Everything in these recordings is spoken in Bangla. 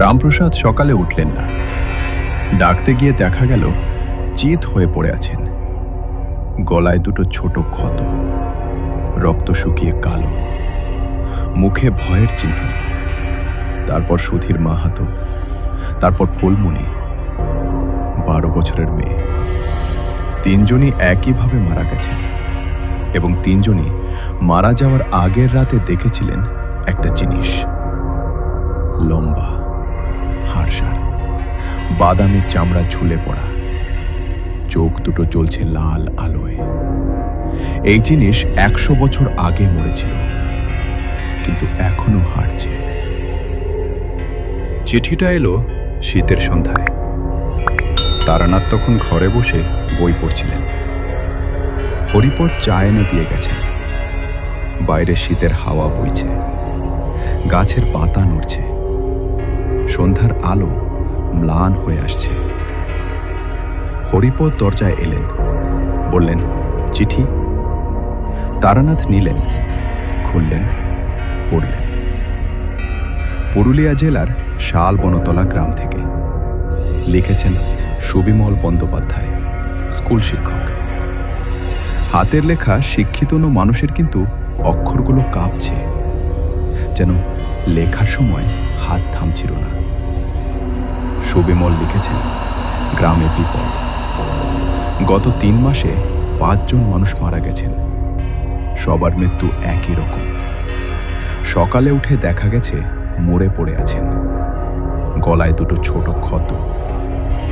রামপ্রসাদ সকালে উঠলেন না। ডাকতে গিয়ে দেখা গেল চিত হয়ে পড়ে আছেন। গলায় দুটো ছোট ক্ষত, রক্ত শুকিয়ে কালো, মুখে ভয়ের চিহ্ন। তারপর সুধীর মাহাতো, তারপর ফুলমণি, 12 বছরের মেয়ে। তিনজনই একইভাবে মারা গেছেন এবং তিনজনই মারা যাওয়ার আগের রাতে দেখেছিলেন একটা জিনিস, লম্বা, হাড়সার, বাদামি চামড়া ঝুলে পড়া, চোখ দুটো জ্বলছে লাল আলোয়। এই জিনিস 100 বছর আগে মরেছিল, কিন্তু এখনো হাঁটছে। চিঠিটা এলো শীতের সন্ধ্যায়। তারানাথ তখন ঘরে বসে বই পড়ছিলেন। হরিপদ চা এনে দিয়ে গেছেন। বাইরে শীতের হাওয়া বইছে, গাছের পাতা নড়ছে, সন্ধ্যার আলো ম্লান হয়ে আসছে। হরিপদ দরজায় এলেন, বললেন, চিঠি। তারানাথ নিলেন, খুললেন, পড়লেন। পুরুলিয়া জেলার শালবনতলা গ্রাম থেকে। লিখেছেন সুবিমল বন্দ্যোপাধ্যায়, স্কুল শিক্ষক। হাতের লেখা শিক্ষিত মানুষের কিন্তু অক্ষরগুলো কাঁপছে, যেন লেখার সময় হাত থামছিল না। সুবিমল লিখেছেন, গ্রামে বিপদ। গত 3 মাসে 5 জন মানুষ মারা গেছেন। সবার মৃত্যু একই রকম। সকালে উঠে দেখা গেছে মরে পড়ে আছেন। গলায় দুটো ছোট ক্ষত,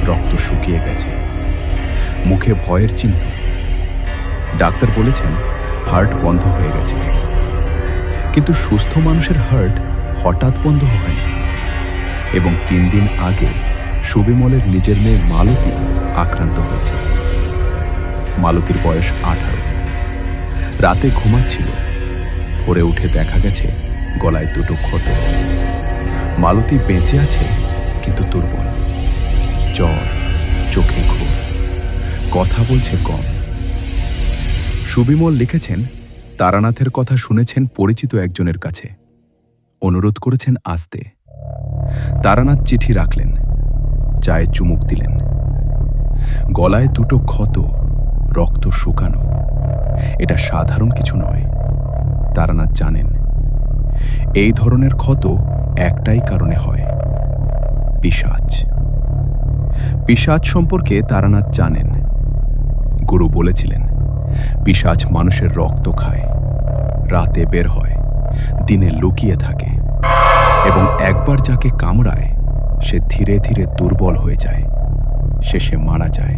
রক্ত শুকিয়ে গেছে, মুখে ভয়ের চিহ্ন। ডাক্তার বলেছেন হার্ট বন্ধ হয়ে গেছে। কিন্তু সুস্থ মানুষের হার্ট হঠাৎ বন্ধ হয় না। এবং 3 দিন আগে সুবিমলের নিজের মেয়ে মালতী আক্রান্ত হয়েছে। মালতীর বয়স 18। রাতে ঘুমাচ্ছিল, ভোরে উঠে দেখা গেছে গলায় দুটো ক্ষত। মালতী বেঁচে আছে, কিন্তু দুর্বল, জ্বর, চোখে ঘোর, কথা বলছে কম। সুবিমল লিখেছেন, তারানাথের কথা শুনেছেন পরিচিত একজনের কাছে, অনুরোধ করেছেন আসতে। তারানাথ চিঠি রাখলেন, চায়ে চুমুক দিলেন। গলায় দুটো ক্ষত, রক্ত শুকানো, এটা সাধারণ কিছু নয়। তারানাথ জানেন এই ধরনের ক্ষত একটাই কারণে হয়, পিশাচ। পিশাচ সম্পর্কে তারানাথ জানেন। গুরু বলেছিলেন, পিশাচ মানুষের রক্ত খায়, রাতে বের হয়, দিনে লুকিয়ে থাকে, এবং একবার যাকে কামড়ায় সে ধীরে ধীরে দুর্বল হয়ে যায়, শেষে মারা যায়।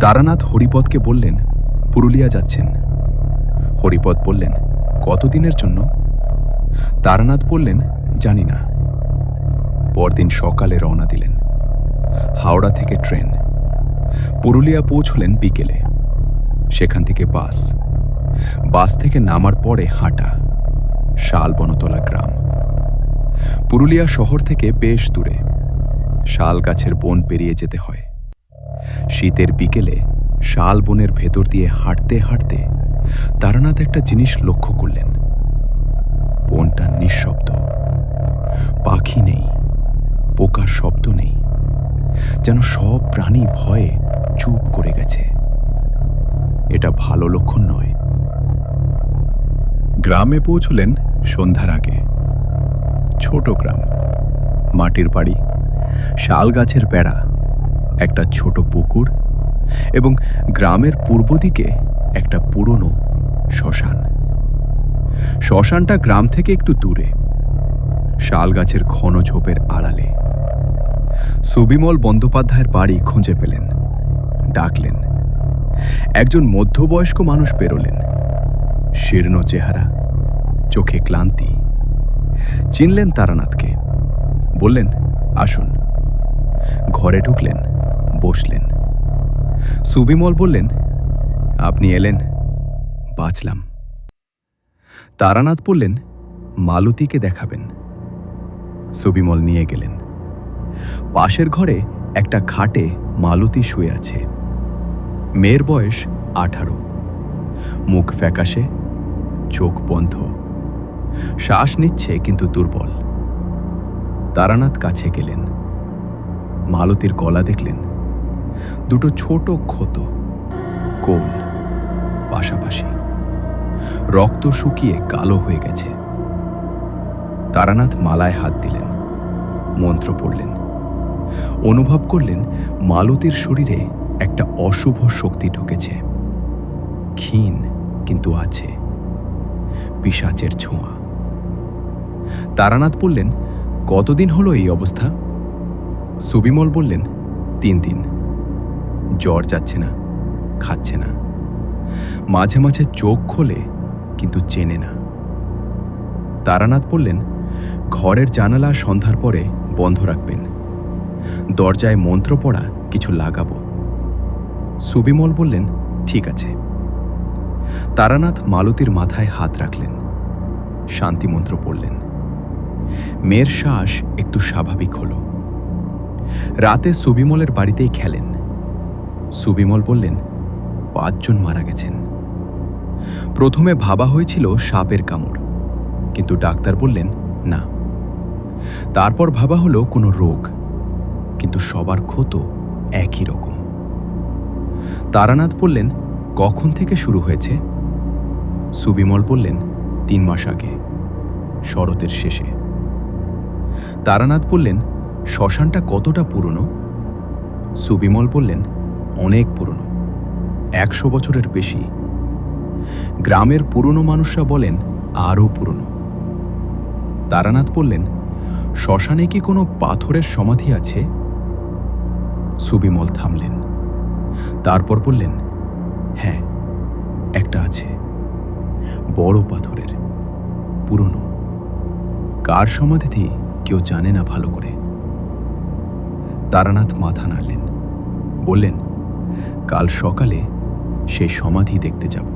তারানাথ হরিপদকে বললেন, পুরুলিয়া যাচ্ছেন। হরিপদ বললেন, কতদিনের জন্য? তারানাথ বললেন, জানি না। পরদিন সকালে রওনা দিলেন। হাওড়া থেকে ট্রেন। পুরুলিয়া পৌঁছলেন বিকেলে। সেখান থেকে বাস। বাস থেকে নামার পরে হাঁটা, শালবনতলা গ্রাম। পুরুলিয়া শহর থেকে বেশ দূরে। শাল গাছের বন পেরিয়ে যেতে হয়। শীতের বিকেলে শাল বনের ভেতর দিয়ে হাঁটতে হাঁটতে তারানাথ একটা জিনিস লক্ষ্য করলেন। বনটা নিঃশব্দ, পাখি নেই, পোকার শব্দ নেই, যেন সব প্রাণী ভয়ে চুপ করে গেছে। এটা ভালো লক্ষণ নয়। গ্রামে পৌঁছলেন সন্ধ্যার আগে। ছোট গ্রাম, মাটির বাড়ি, শাল গাছের বেড়া, একটা ছোট পুকুর এবং গ্রামের পূর্ব দিকে একটা পুরনো শ্মশান। শ্মশানটা গ্রাম থেকে একটু দূরে, শাল গাছের ঘন ঝোপের আড়ালে। সুবিমল বন্দ্যোপাধ্যায়ের বাড়ি খুঁজে পেলেন, ডাকলেন। একজন মধ্যবয়স্ক মানুষ বেরোলেন, শীর্ণ চেহারা, চোখে ক্লান্তি। চিনলেন তারানাথকে, বললেন, আসুন। ঘরে ঢুকলেন, বসলেন। সুবিমল বললেন, আপনি এলেন, বাঁচলাম। তারানাথ বললেন, মালতীকে দেখাবেন। সুবিমল নিয়ে গেলেন। পাশের ঘরে একটা খাটে মালতী শুয়ে আছে। মেয়ের বয়স 18, মুখ ফ্যাকাশে, চোখ বন্ধ, শ্বাস নিচ্ছে কিন্তু দুর্বল। তারানাথ কাছে গেলেন। মালতীর গলা দেখলেন, দুটো ছোট ক্ষত, কোল পাশাপাশি, রক্ত শুকিয়ে কালো হয়ে গেছে। তারানাথ মালায় হাত দিলেন, মন্ত্র পড়লেন। অনুভব করলেন মালতীর শরীরে একটা অশুভ শক্তি ঢুকেছে। ক্ষীণ কিন্তু আছে, পিশাচের ছোঁয়া। তারানাথ বললেন, কতদিন হলো এই অবস্থা? সুবিমল বললেন, 3 দিন। জ্বর যাচ্ছে না, খাচ্ছে না, মাঝে মাঝে চোখ খোলে কিন্তু চেনে না। তারানাথ বললেন, ঘরের জানালা সন্ধ্যার পরে বন্ধ রাখবেন, দরজায় মন্ত্র পড়া কিছু লাগাবো। সুবিমল বললেন, ঠিক আছে। তারানাথ মালতীর মাথায় হাত রাখলেন, শান্তি মন্ত্র পড়লেন। মেয়ের শ্বাস একটু স্বাভাবিক হলো। রাতে সুবিমলের বাড়িতেই খেলেন। সুবিমল বললেন, 5 জন মারা গেছেন। প্রথমে ভাবা হয়েছিল সাপের কামড়, কিন্তু ডাক্তার বললেন না। তারপর ভাবা হলো কোনো রোগ, কিন্তু সবার ক্ষত একই রকম। তারানাথ বললেন, কখন থেকে শুরু হয়েছে? সুবিমল বললেন, 3 মাস আগে, শরতের শেষে। তারানাথ বললেন, শ্মশানটা কতটা পুরনো? সুবিমল বললেন, অনেক পুরনো, 100 বছরের বেশি। গ্রামের পুরনো মানুষরা বলেন আরও পুরনো। তারানাথ বললেন, শ্মশানে কি কোনো পাথরের সমাধি আছে? সুবিমল থামলেন, তারপর বললেন, হ্যাঁ, একটা আছে, বড় পাথরের, পুরনো। কার সমাধি কেউ জানে না ভালো করে। তারানাথ মাথা নাড়লেন, বললেন, কাল সকালে সেই সমাধি দেখতে যাব।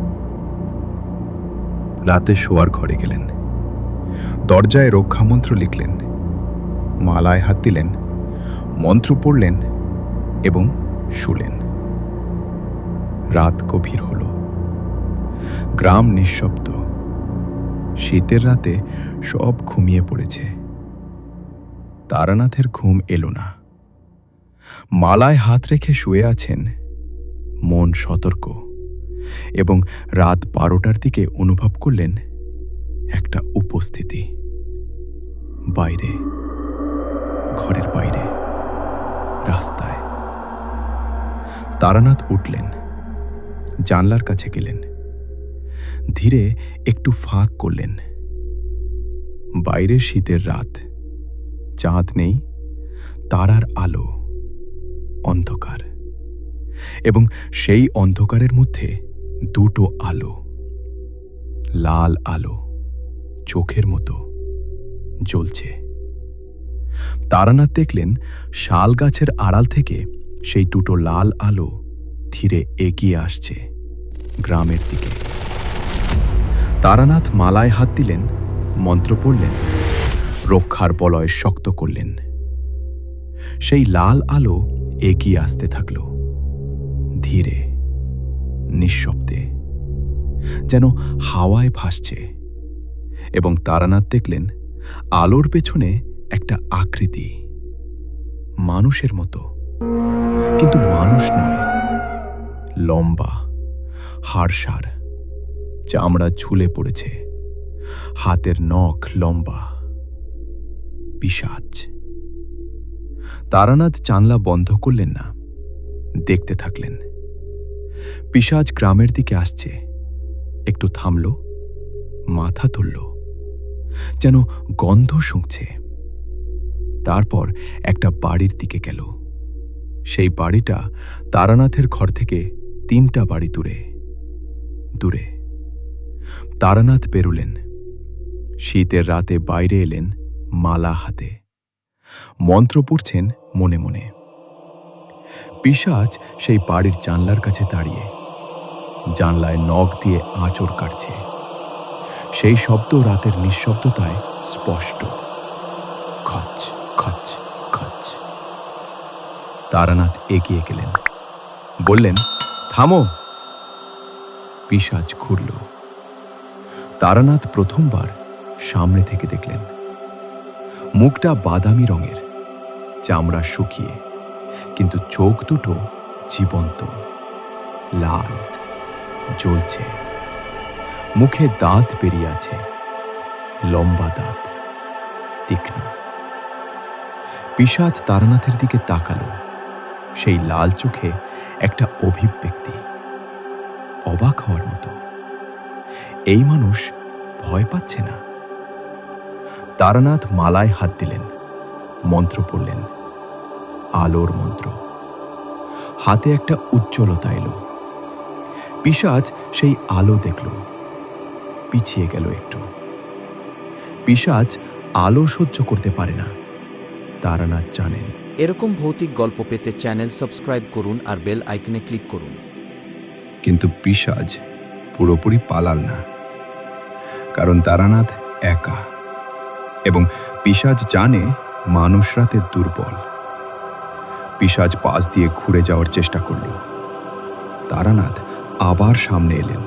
রাতে শোয়ার ঘরে গেলেন, দরজায় রক্ষামন্ত্র লিখলেন, মালায় হাত দিলেন, মন্ত্র পড়লেন এবং শুলেন। রাত গভীর হল, গ্রাম নিঃশব্দ। শীতের রাতে সব ঘুমিয়ে পড়েছে। তারানাথের ঘুম এলো না। মালায় হাত রেখে শুয়ে আছেন, মন সতর্ক, এবং রাত 12টার দিকে অনুভব করলেন একটা উপস্থিতি। বাইরে, ঘরের বাইরে, রাস্তায়। তারানাথ উঠলেন, জানলার কাছে গেলেন, ধীরে একটু ফাঁক করলেন। বাইরে শীতের রাত, চাঁদ নেই, তারার আলো, অন্ধকার, এবং সেই অন্ধকারের মধ্যে দুটো আলো, লাল আলো, চোখের মতো জ্বলছে। তারানাথ দেখলেন শাল গাছের আড়াল থেকে সেই দুটো লাল আলো ধীরে এগিয়ে আসছে গ্রামের দিকে। তারানাথ মালায় হাত দিলেন, মন্ত্র পড়লেন, রক্ষার বলয় শক্ত করলেন। সেই লাল আলো এগিয়ে আসতে থাকল, ধীরে, নিঃশব্দে, যেন হাওয়ায় ভাসছে। এবং তারানাথ দেখলেন আলোর পেছনে একটা আকৃতি, মানুষের মতো, কিন্তু মানুষ নয়। লম্বা, হাড়সার, চামড়া ঝুলে পড়েছে, হাতের নখ লম্বা। পিশাচ। তারানাথ জানলা বন্ধ করলেন না, দেখতে থাকলেন। পিশাচ গ্রামের দিকে আসছে। একটু থামল, মাথা তুলল, যেন গন্ধ শুঁকছে। তারপর একটা বাড়ির দিকে গেল। সেই বাড়িটা তারানাথের ঘর থেকে 3টা বাড়ি দূরে দূরে। তারানাথ বেরুলেন। শীতের রাতে বাইরে এলেন, মালা হাতে, মন্ত্র পড়ছেন মনে মনে। পিশাচ সেই বাড়ির জানলার কাছে দাঁড়িয়ে, জানলায় নখ দিয়ে আঁচড় কাটছে। সেই শব্দ রাতের নিঃশব্দতায় স্পষ্ট, খচ খচ খচ। তারানাথ এগিয়ে গেলেন, বললেন, থামো। পিশাচ ঘুরল। তারানাথ প্রথমবার সামনে থেকে দেখলেন। মুখটা বাদামি রঙের, চামড়া শুকিয়ে, কিন্তু চোখ দুটো জীবন্ত, লাল, জ্বলছে। মুখে দাঁত বেরিয়ে আছে, লম্বা দাঁত, তীক্ষ্ণ। পিশাচ তারানাথের দিকে তাকালো। সেই লাল চোখে একটা অভিব্যক্তি, অবাক হওয়ার মতো। এই মানুষ ভয় পাচ্ছে না। তারানাথ মালায় হাত দিলেন, মন্ত্র পড়লেন, আলোর মন্ত্র। হাতে একটা উজ্জ্বলতা এলো। পিশাচ সেই আলো দেখল, পিছিয়ে গেল একটু। পিশাচ আলো সহ্য করতে পারে না, তারানাথ জানেন। এরকম ভৌতিক গল্প পেতে চ্যানেল সাবস্ক্রাইব করুন আর বেল আইকনে ক্লিক করুন। কিন্তু পিশাচ পুরোপুরি পালাল না, কারণ তারানাথ একা, এবং পিশাচ জানে মানুষ রাতে দুর্বল। পিশাচ পাশ দিয়ে ঘুরে যাওয়ার চেষ্টা করল। তারানাথ আবার সামনে এলেন,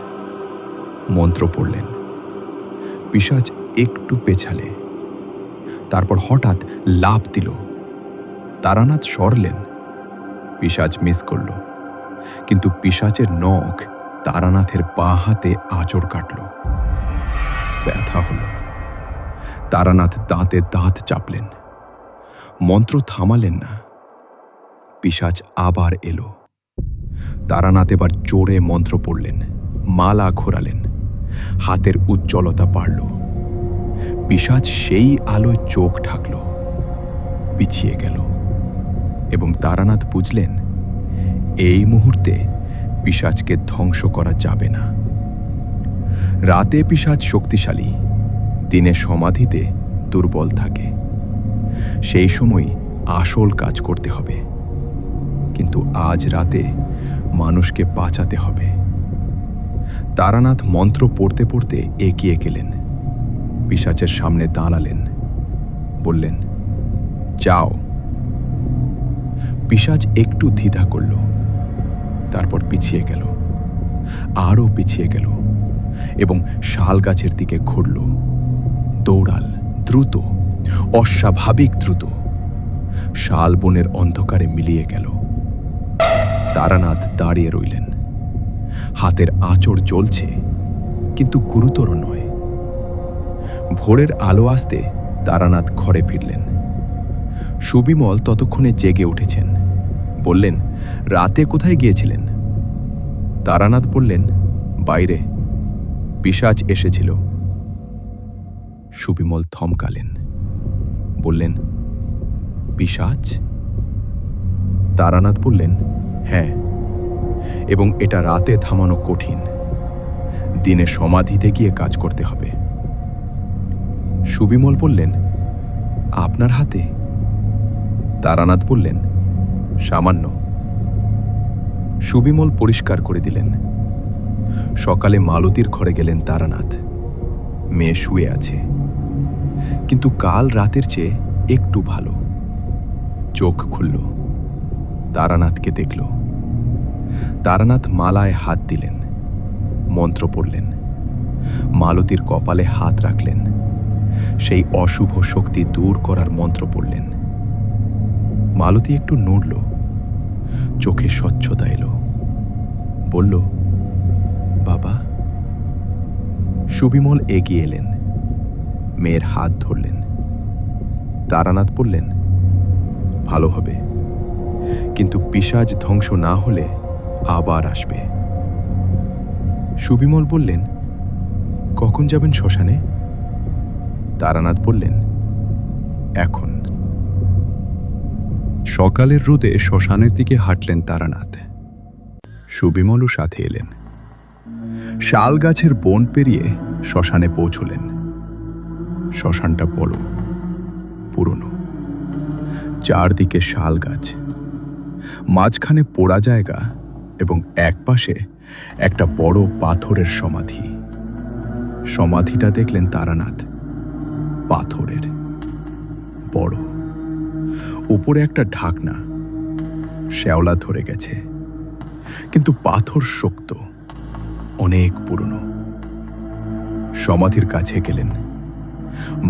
মন্ত্র পড়লেন। পিশাচ একটু পেছালে, তারপর হঠাৎ লাফ দিল। তারানাথ সরলেন, পিশাচ মিস করল, কিন্তু পিশাচের নখ তারানাথের বাঁ হাতে আঁচড় কাটল। ব্যথা হল। তারানাথ দাঁতে দাঁত চাপলেন, মন্ত্র থামালেন না। পিশাচ আবার এলো। তারানাথ এবার জোরে মন্ত্র পড়লেন, মালা ঘোরালেন, হাতের উজ্জ্বলতা বাড়ল। পিশাচ সেই আলোয় চোখ ঢাকল, পিছিয়ে গেল, এবং তারানাথ বুঝলেন এই মুহূর্তে পিশাচকে ধ্বংস করা যাবে না। রাতে পিশাচ শক্তিশালী, দিনে সমাধিতে দুর্বল থাকে। সেই সময় আসল কাজ করতে হবে, কিন্তু আজ রাতে মানুষকে বাঁচাতে হবে। তারানাথ মন্ত্র পড়তে পড়তে এগিয়ে গেলেন, পিশাচের সামনে দাঁড়ালেন, বললেন, যাও। পিশাচ একটু দ্বিধা করল, তারপর পিছিয়ে গেল, আরও পিছিয়ে গেল, এবং শাল গাছের দিকে ঘুরল। দৌড়াল, দ্রুত, অস্বাভাবিক দ্রুত। শাল বনের অন্ধকারে মিলিয়ে গেল। তারানাথ দাঁড়িয়ে রইলেন। হাতের আঁচড় জ্বলছে, কিন্তু গুরুতর নয়। ভোরের আলো আসতে তারানাথ ঘরে ফিরলেন। সুবিমল ততক্ষণে জেগে উঠেছেন। বললেন, রাতে কোথায় গিয়েছিলেন? তারানাথ বললেন, বাইরে, পিশাচ এসেছিল। সুবিমল থমকালেন, বললেন, পিশাচ? তারানাথ বললেন, হ্যাঁ, এবং এটা রাতে থামানো কঠিন। দিনে সমাধিতে গিয়ে কাজ করতে হবে। সুবিমল বললেন, আপনার হাতে? তারানাথ বললেন, সামান্য। সুবিমল পরিষ্কার করে দিলেন। সকালে মালতীর ঘরে গেলেন তারানাথ। মেয়ে শুয়ে আছে, কিন্তু কাল রাতের চেয়ে একটু ভালো। চোখ খুলল, তারানাথকে দেখল। তারানাথ মালায় হাত দিলেন, মন্ত্র পড়লেন, মালতীর কপালে হাত রাখলেন, সেই অশুভ শক্তি দূর করার মন্ত্র পড়লেন। মালতী একটু নড়ল, চোখে স্বচ্ছতা এলো, বলল, বাবা। সুবিমল এগিয়ে এলেন, মেয়ের হাত ধরলেন। তারানাথ বললেন, ভালো হবে, কিন্তু পিশাচ ধ্বংস না হলে আবার আসবে। সুবিমল বললেন, কখন যাবেন শ্মশানে? তারানাথ বললেন, এখন। সকালের রোদে শ্মশানের দিকে হাঁটলেন তারানাথ। সুবিমলও সাথে এলেন। শাল গাছের বন পেরিয়ে শ্মশানে পৌঁছলেন। শ্মশানটা বড়, পুরনো, চারদিকে শাল গাছ, মাঝখানে পোড়া জায়গা, এবং একপাশে একটা বড় পাথরের সমাধি। সমাধিটা দেখলেন তারানাথ, পাথরের, বড়, উপরে একটা ঢাকনা, শ্যাওলা ধরে গেছে, কিন্তু পাথর শক্ত, অনেক পুরনো। সমাধির কাছে গেলেন,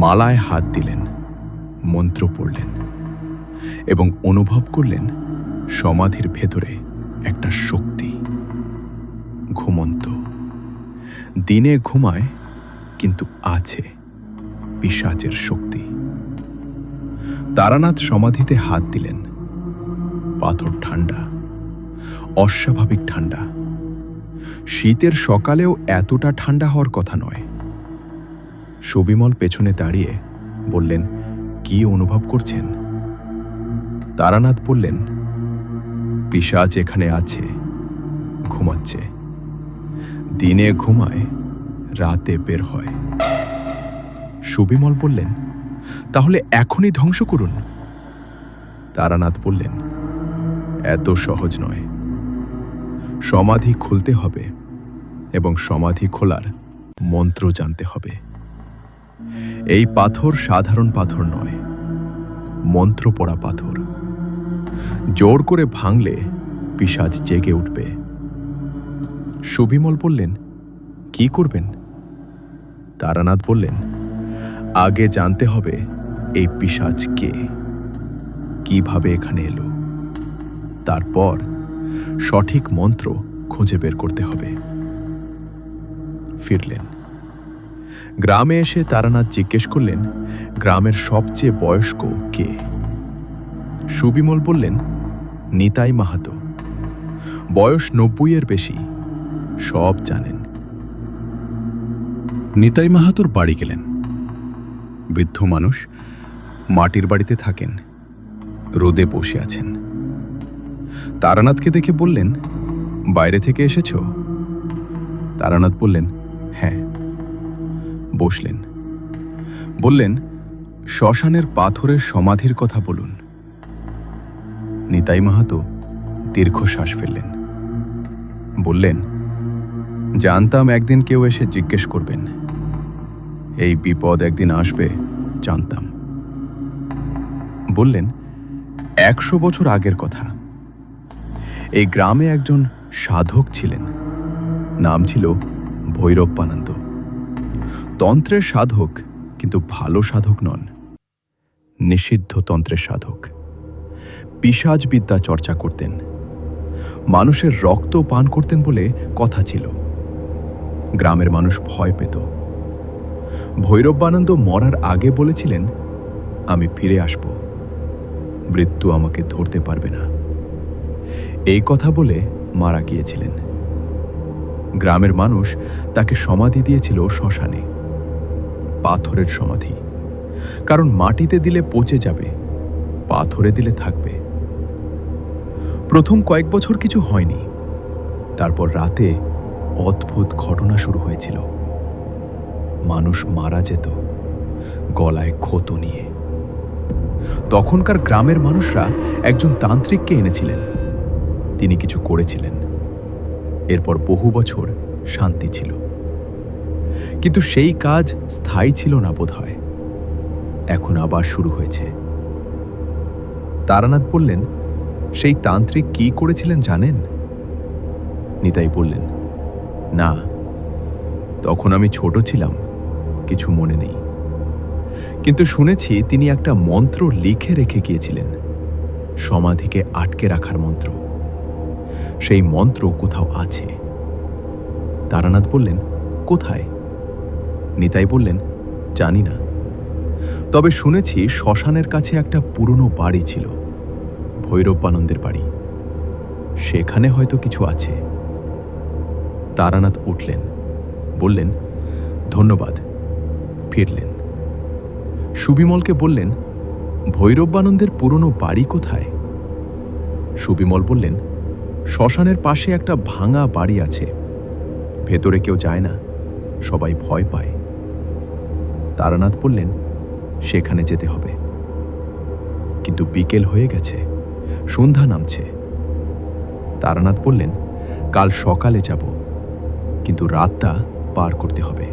মালায় হাত দিলেন, মন্ত্র পড়লেন এবং অনুভব করলেন সমাধির ভেতরে একটা শক্তি, ঘুমন্ত, দিনে ঘুমায় কিন্তু আছে পিশাচের শক্তি। তারানাথ সমাধিতে হাত দিলেন। পাথর ঠান্ডা, অস্বাভাবিক ঠান্ডা। শীতের সকালেও এতটা ঠান্ডা হওয়ার কথা নয়। সুবিমল পেছনে দাঁড়িয়ে বললেন, কি অনুভব করছেন? তারানাথ বললেন, পিশাচ এখানে আছে, ঘুমাচ্ছে। দিনে ঘুমায়, রাতে বের হয়। সুবিমল বললেন, তাহলে এখনই ধ্বংস করুন। তারানাথ বললেন, এত সহজ নয়। সমাধি খুলতে হবে এবং সমাধি খোলার মন্ত্র জানতে হবে। এই পাথর সাধারণ পাথর নয়, মন্ত্র পড়া পাথর। জোর করে ভাঙলে পিশাচ জেগে উঠবে। সুবিমল বললেন, কি করবেন? তারানাথ বললেন, আগে জানতে হবে এই পিশাচ কে, কিভাবে এখানে এলো। তারপর সঠিক মন্ত্র খুঁজে বের করতে হবে। ফিরলেন। গ্রামে এসে তারানাথ জিজ্ঞেস করলেন, গ্রামের সবচেয়ে বয়স্ক কে? সুবিমল বললেন, নিতাই মাহাতো। বয়স 90-এর বেশি, সব জানেন। নিতাই মাহাতোর বাড়ি গেলেন। বৃদ্ধ মানুষ, মাটির বাড়িতে থাকেন, রোদে বসে আছেন। তারানাথকে দেখে বললেন, বাইরে থেকে এসেছ? তারানাথ বললেন, হ্যাঁ। বসলেন। বললেন, শ্মশানের পাথরের সমাধির কথা বলুন। নিতাই মাহাতো দীর্ঘশ্বাস ফেললেন। বললেন, জানতাম একদিন কেউ এসে জিজ্ঞেস করবেন। এই বিপদ একদিন আসবে জানতাম। বললেন, 100 বছর আগের কথা। এই গ্রামে একজন সাধক ছিলেন, নাম ছিল ভৈরবানন্দ। তন্ত্রের সাধক, কিন্তু ভালো সাধক নন, নিষিদ্ধ তন্ত্রের সাধক। পিশাচ বিদ্যা চর্চা করতেন, মানুষের রক্ত পান করতেন বলে কথা ছিল। গ্রামের মানুষ ভয় পেত। ভৈরবানন্দ মরার আগে বলেছিলেন, আমি ফিরে আসব, মৃত্যু আমাকে ধরতে পারবে না। এই কথা বলে মারা গিয়েছিলেন। গ্রামের মানুষ তাকে সমাধি দিয়েছিল শ্মশানে, পাথরের সমাধি। কারণ মাটিতে দিলে পচে যাবে, পাথরে দিলে থাকবে। প্রথম কয়েক বছর কিছু হয়নি। তারপর রাতে অদ্ভুত ঘটনা শুরু হয়েছিল। মানুষ মারা যেত গলায় ক্ষত নিয়ে। তখনকার গ্রামের মানুষরা একজন তান্ত্রিককে এনেছিলেন। তিনি কিছু করেছিলেন। এরপর বহু বছর শান্তি ছিল। কিন্তু সেই কাজ স্থায়ী ছিল না বোধহয়। এখন আবার শুরু হয়েছে। তারানাথ বললেন, সেই তান্ত্রিক কি করেছিলেন জানেন? নিতাই বললেন, না, তখন আমি ছোট ছিলাম, কিছু মনে নেই। কিন্তু শুনেছি তিনি একটা মন্ত্র লিখে রেখে গিয়েছিলেন, সমাধিকে আটকে রাখার মন্ত্র। সেই মন্ত্র কোথাও আছে। তারানাথ বললেন, কোথায়? নিতাই বললেন, জানি না, তবে শুনেছি শ্মশানের কাছে একটা পুরনো বাড়ি ছিল, ভৈরবানন্দের বাড়ি। সেখানে হয়তো কিছু আছে। তারানাথ উঠলেন, বললেন, ধন্যবাদ। ফিরলেন। সুবিমলকে বললেন, ভৈরবানন্দের পুরনো বাড়ি কোথায়? সুবিমল বললেন, শ্মশানের পাশে একটা ভাঙা বাড়ি আছে, ভেতরে কেউ যায় না, সবাই ভয় পায়। তারানাথ বললেন, সেখানে যেতে হবে। কিন্তু বিকেল হয়ে গেছে, সন্ধ্যা নামছে। তারানাথ বললেন, কাল সকালে যাব, কিন্তু রাতটা পার করতে হবে।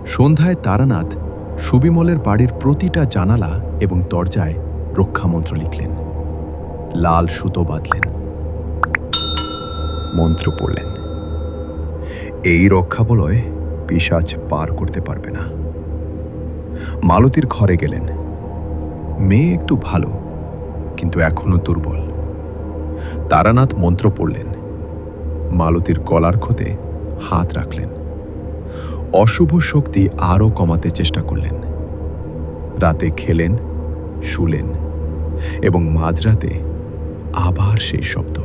সন্ধ্যায় তারানাথ সুবিমলের বাড়ির প্রতিটা জানালা এবং দরজায় রক্ষামন্ত্র লিখলেন, লাল সুতো বাঁধলেন, মন্ত্র পড়লেন। এই রক্ষাবলয় পিশাচ পার করতে পারবে না। মালতীর ঘরে গেলেন, মেয়ে একটু ভালো, কিন্তু এখনো দুর্বল। তারানাথ মন্ত্র পড়লেন, মালতীর গলার ক্ষতে হাত রাখলেন, অশুভ শক্তি আরও কমাতে চেষ্টা করলেন। রাতে খেলেন, শুলেন, এবং মাঝরাতে আবার সেই শব্দ।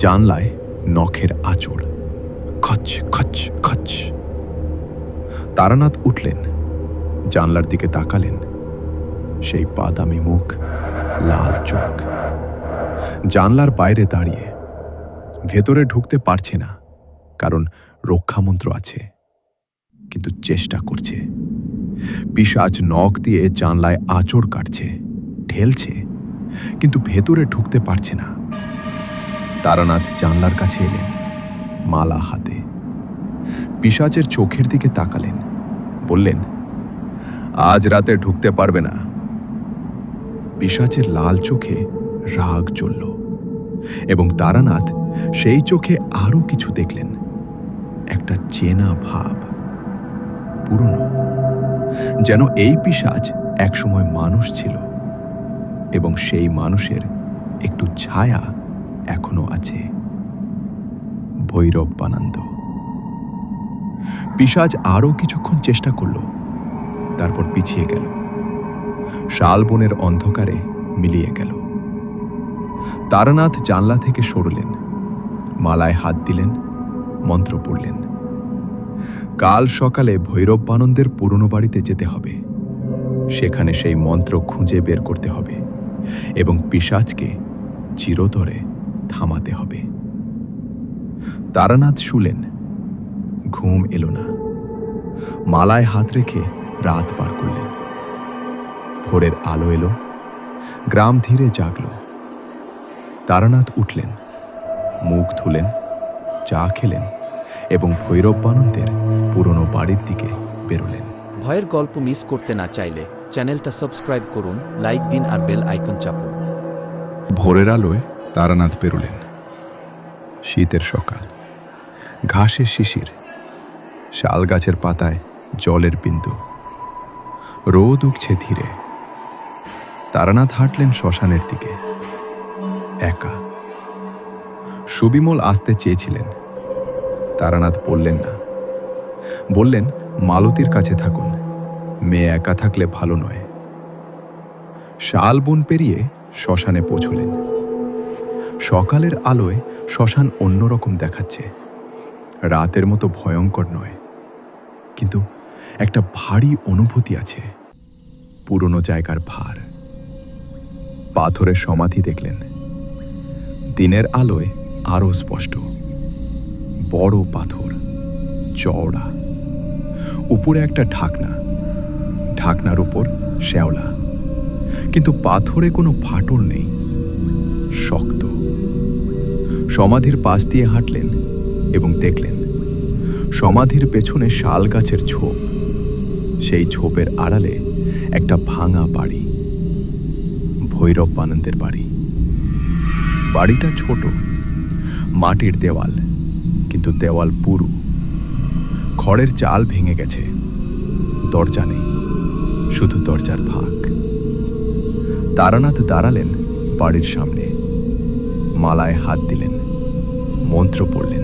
জানলায় নখের আঁচড়, খচ খচ খচ। তারানাথ উঠলেন, জানলার দিকে তাকালেন। সেই বাদামি মুখ, লাল চোখ। জানলার বাইরে দাঁড়িয়ে, ভেতরে ঢুকতে পারছে না, কারণ রক্ষামন্ত্র আছে, কিন্তু চেষ্টা করছে। পিশাচ নখ দিয়ে জানলায় আঁচড় কাটছে, ঠেলছে, কিন্তু ভেতরে ঢুকতে পারছে না। তারানাথ জানলার কাছে এলেন, মালা হাতে। পিশাচের চোখের দিকে তাকালেন, বললেন, আজ রাতে ঢুকতে পারবে না। পিশাচের লাল চোখে রাগ জ্বলল, এবং তারানাথ সেই চোখে আরও কিছু দেখলেন। একটা চেনা ভাব, পুরনো, যেন এই পিশাচ একসময় মানুষ ছিল, এবং সেই মানুষের একটু ছায়া এখনো আছে। ভৈরবানন্দ। পিশাচ আরও কিছুক্ষণ চেষ্টা করল, তারপর পিছিয়ে গেল, শালবনের অন্ধকারে মিলিয়ে গেল। তারানাথ জানলা থেকে সরলেন, মালায় হাত দিলেন, মন্ত্র পড়লেন। কাল সকালে ভৈরবানন্দের পুরনো বাড়িতে যেতে হবে। সেখানে সেই মন্ত্র খুঁজে বের করতে হবে, এবং পিশাচকে চিরতরে থামাতে হবে। তারানাথ শুলেন, ঘুম এলো না। মালায় হাত রেখে রাত পার করলেন। ভোরের আলো এলো, গ্রাম ধীরে জাগল। তারানাথ উঠলেন, মুখ ধুলেন, চা খেলেন, এবং ভৈরবানন্দের পুরনো বাড়ির দিকে বেরোলেন। ভয়ের গল্প মিস করতে না চাইলে চ্যানেলটা সাবস্ক্রাইব করুন, লাইক দিন আর বেল আইকন চাপুন। ভোরের আলোয় তারানাথ বেরোলেন। শীতের সকাল, ঘাসের শিশির, শাল গাছের পাতায় জলের বিন্দু। রোদ উঠছে ধীরে। তারানাথ হাঁটলেন শ্মশানের দিকে, একা। সুবিমল আসতে চেয়েছিলেন, তারানাথ বললেন না। বললেন, মালতীর কাছে থাকুন, মেয়ে একা থাকলে ভালো নয়। শালবন পেরিয়ে শ্মশানে পৌঁছলেন। সকালের আলোয় শ্মশান অন্যরকম দেখাচ্ছে, রাতের মতো ভয়ঙ্কর নয়, কিন্তু একটা ভারী অনুভূতি আছে, পুরনো জায়গার ভার। পাথরের সমাধি দেখলেন, দিনের আলোয় আরও স্পষ্ট। বড় পাথর, চওড়া, উপরে একটা ঢাকনা, ঢাকনার উপর শ্যাওলা, কিন্তু পাথরে কোনো ফাটল নেই, শক্ত। সমাধির পাশ দিয়ে হাঁটলেন এবং দেখলেন সমাধির পেছনে শাল গাছের ঝোপ। সেই ঝোপের আড়ালে একটা ভাঙা বাড়ি, ভৈরবানন্দের বাড়ি। বাড়িটা ছোট, মাটির দেওয়াল, কিন্তু দেওয়াল পুরু। খড়ের চাল ভেঙে গেছে, দরজা নেই, শুধু দরজার ফাঁক। তারানাথ দাঁড়ালেন বাড়ির সামনে, মালায় হাত দিলেন, মন্ত্র পড়লেন।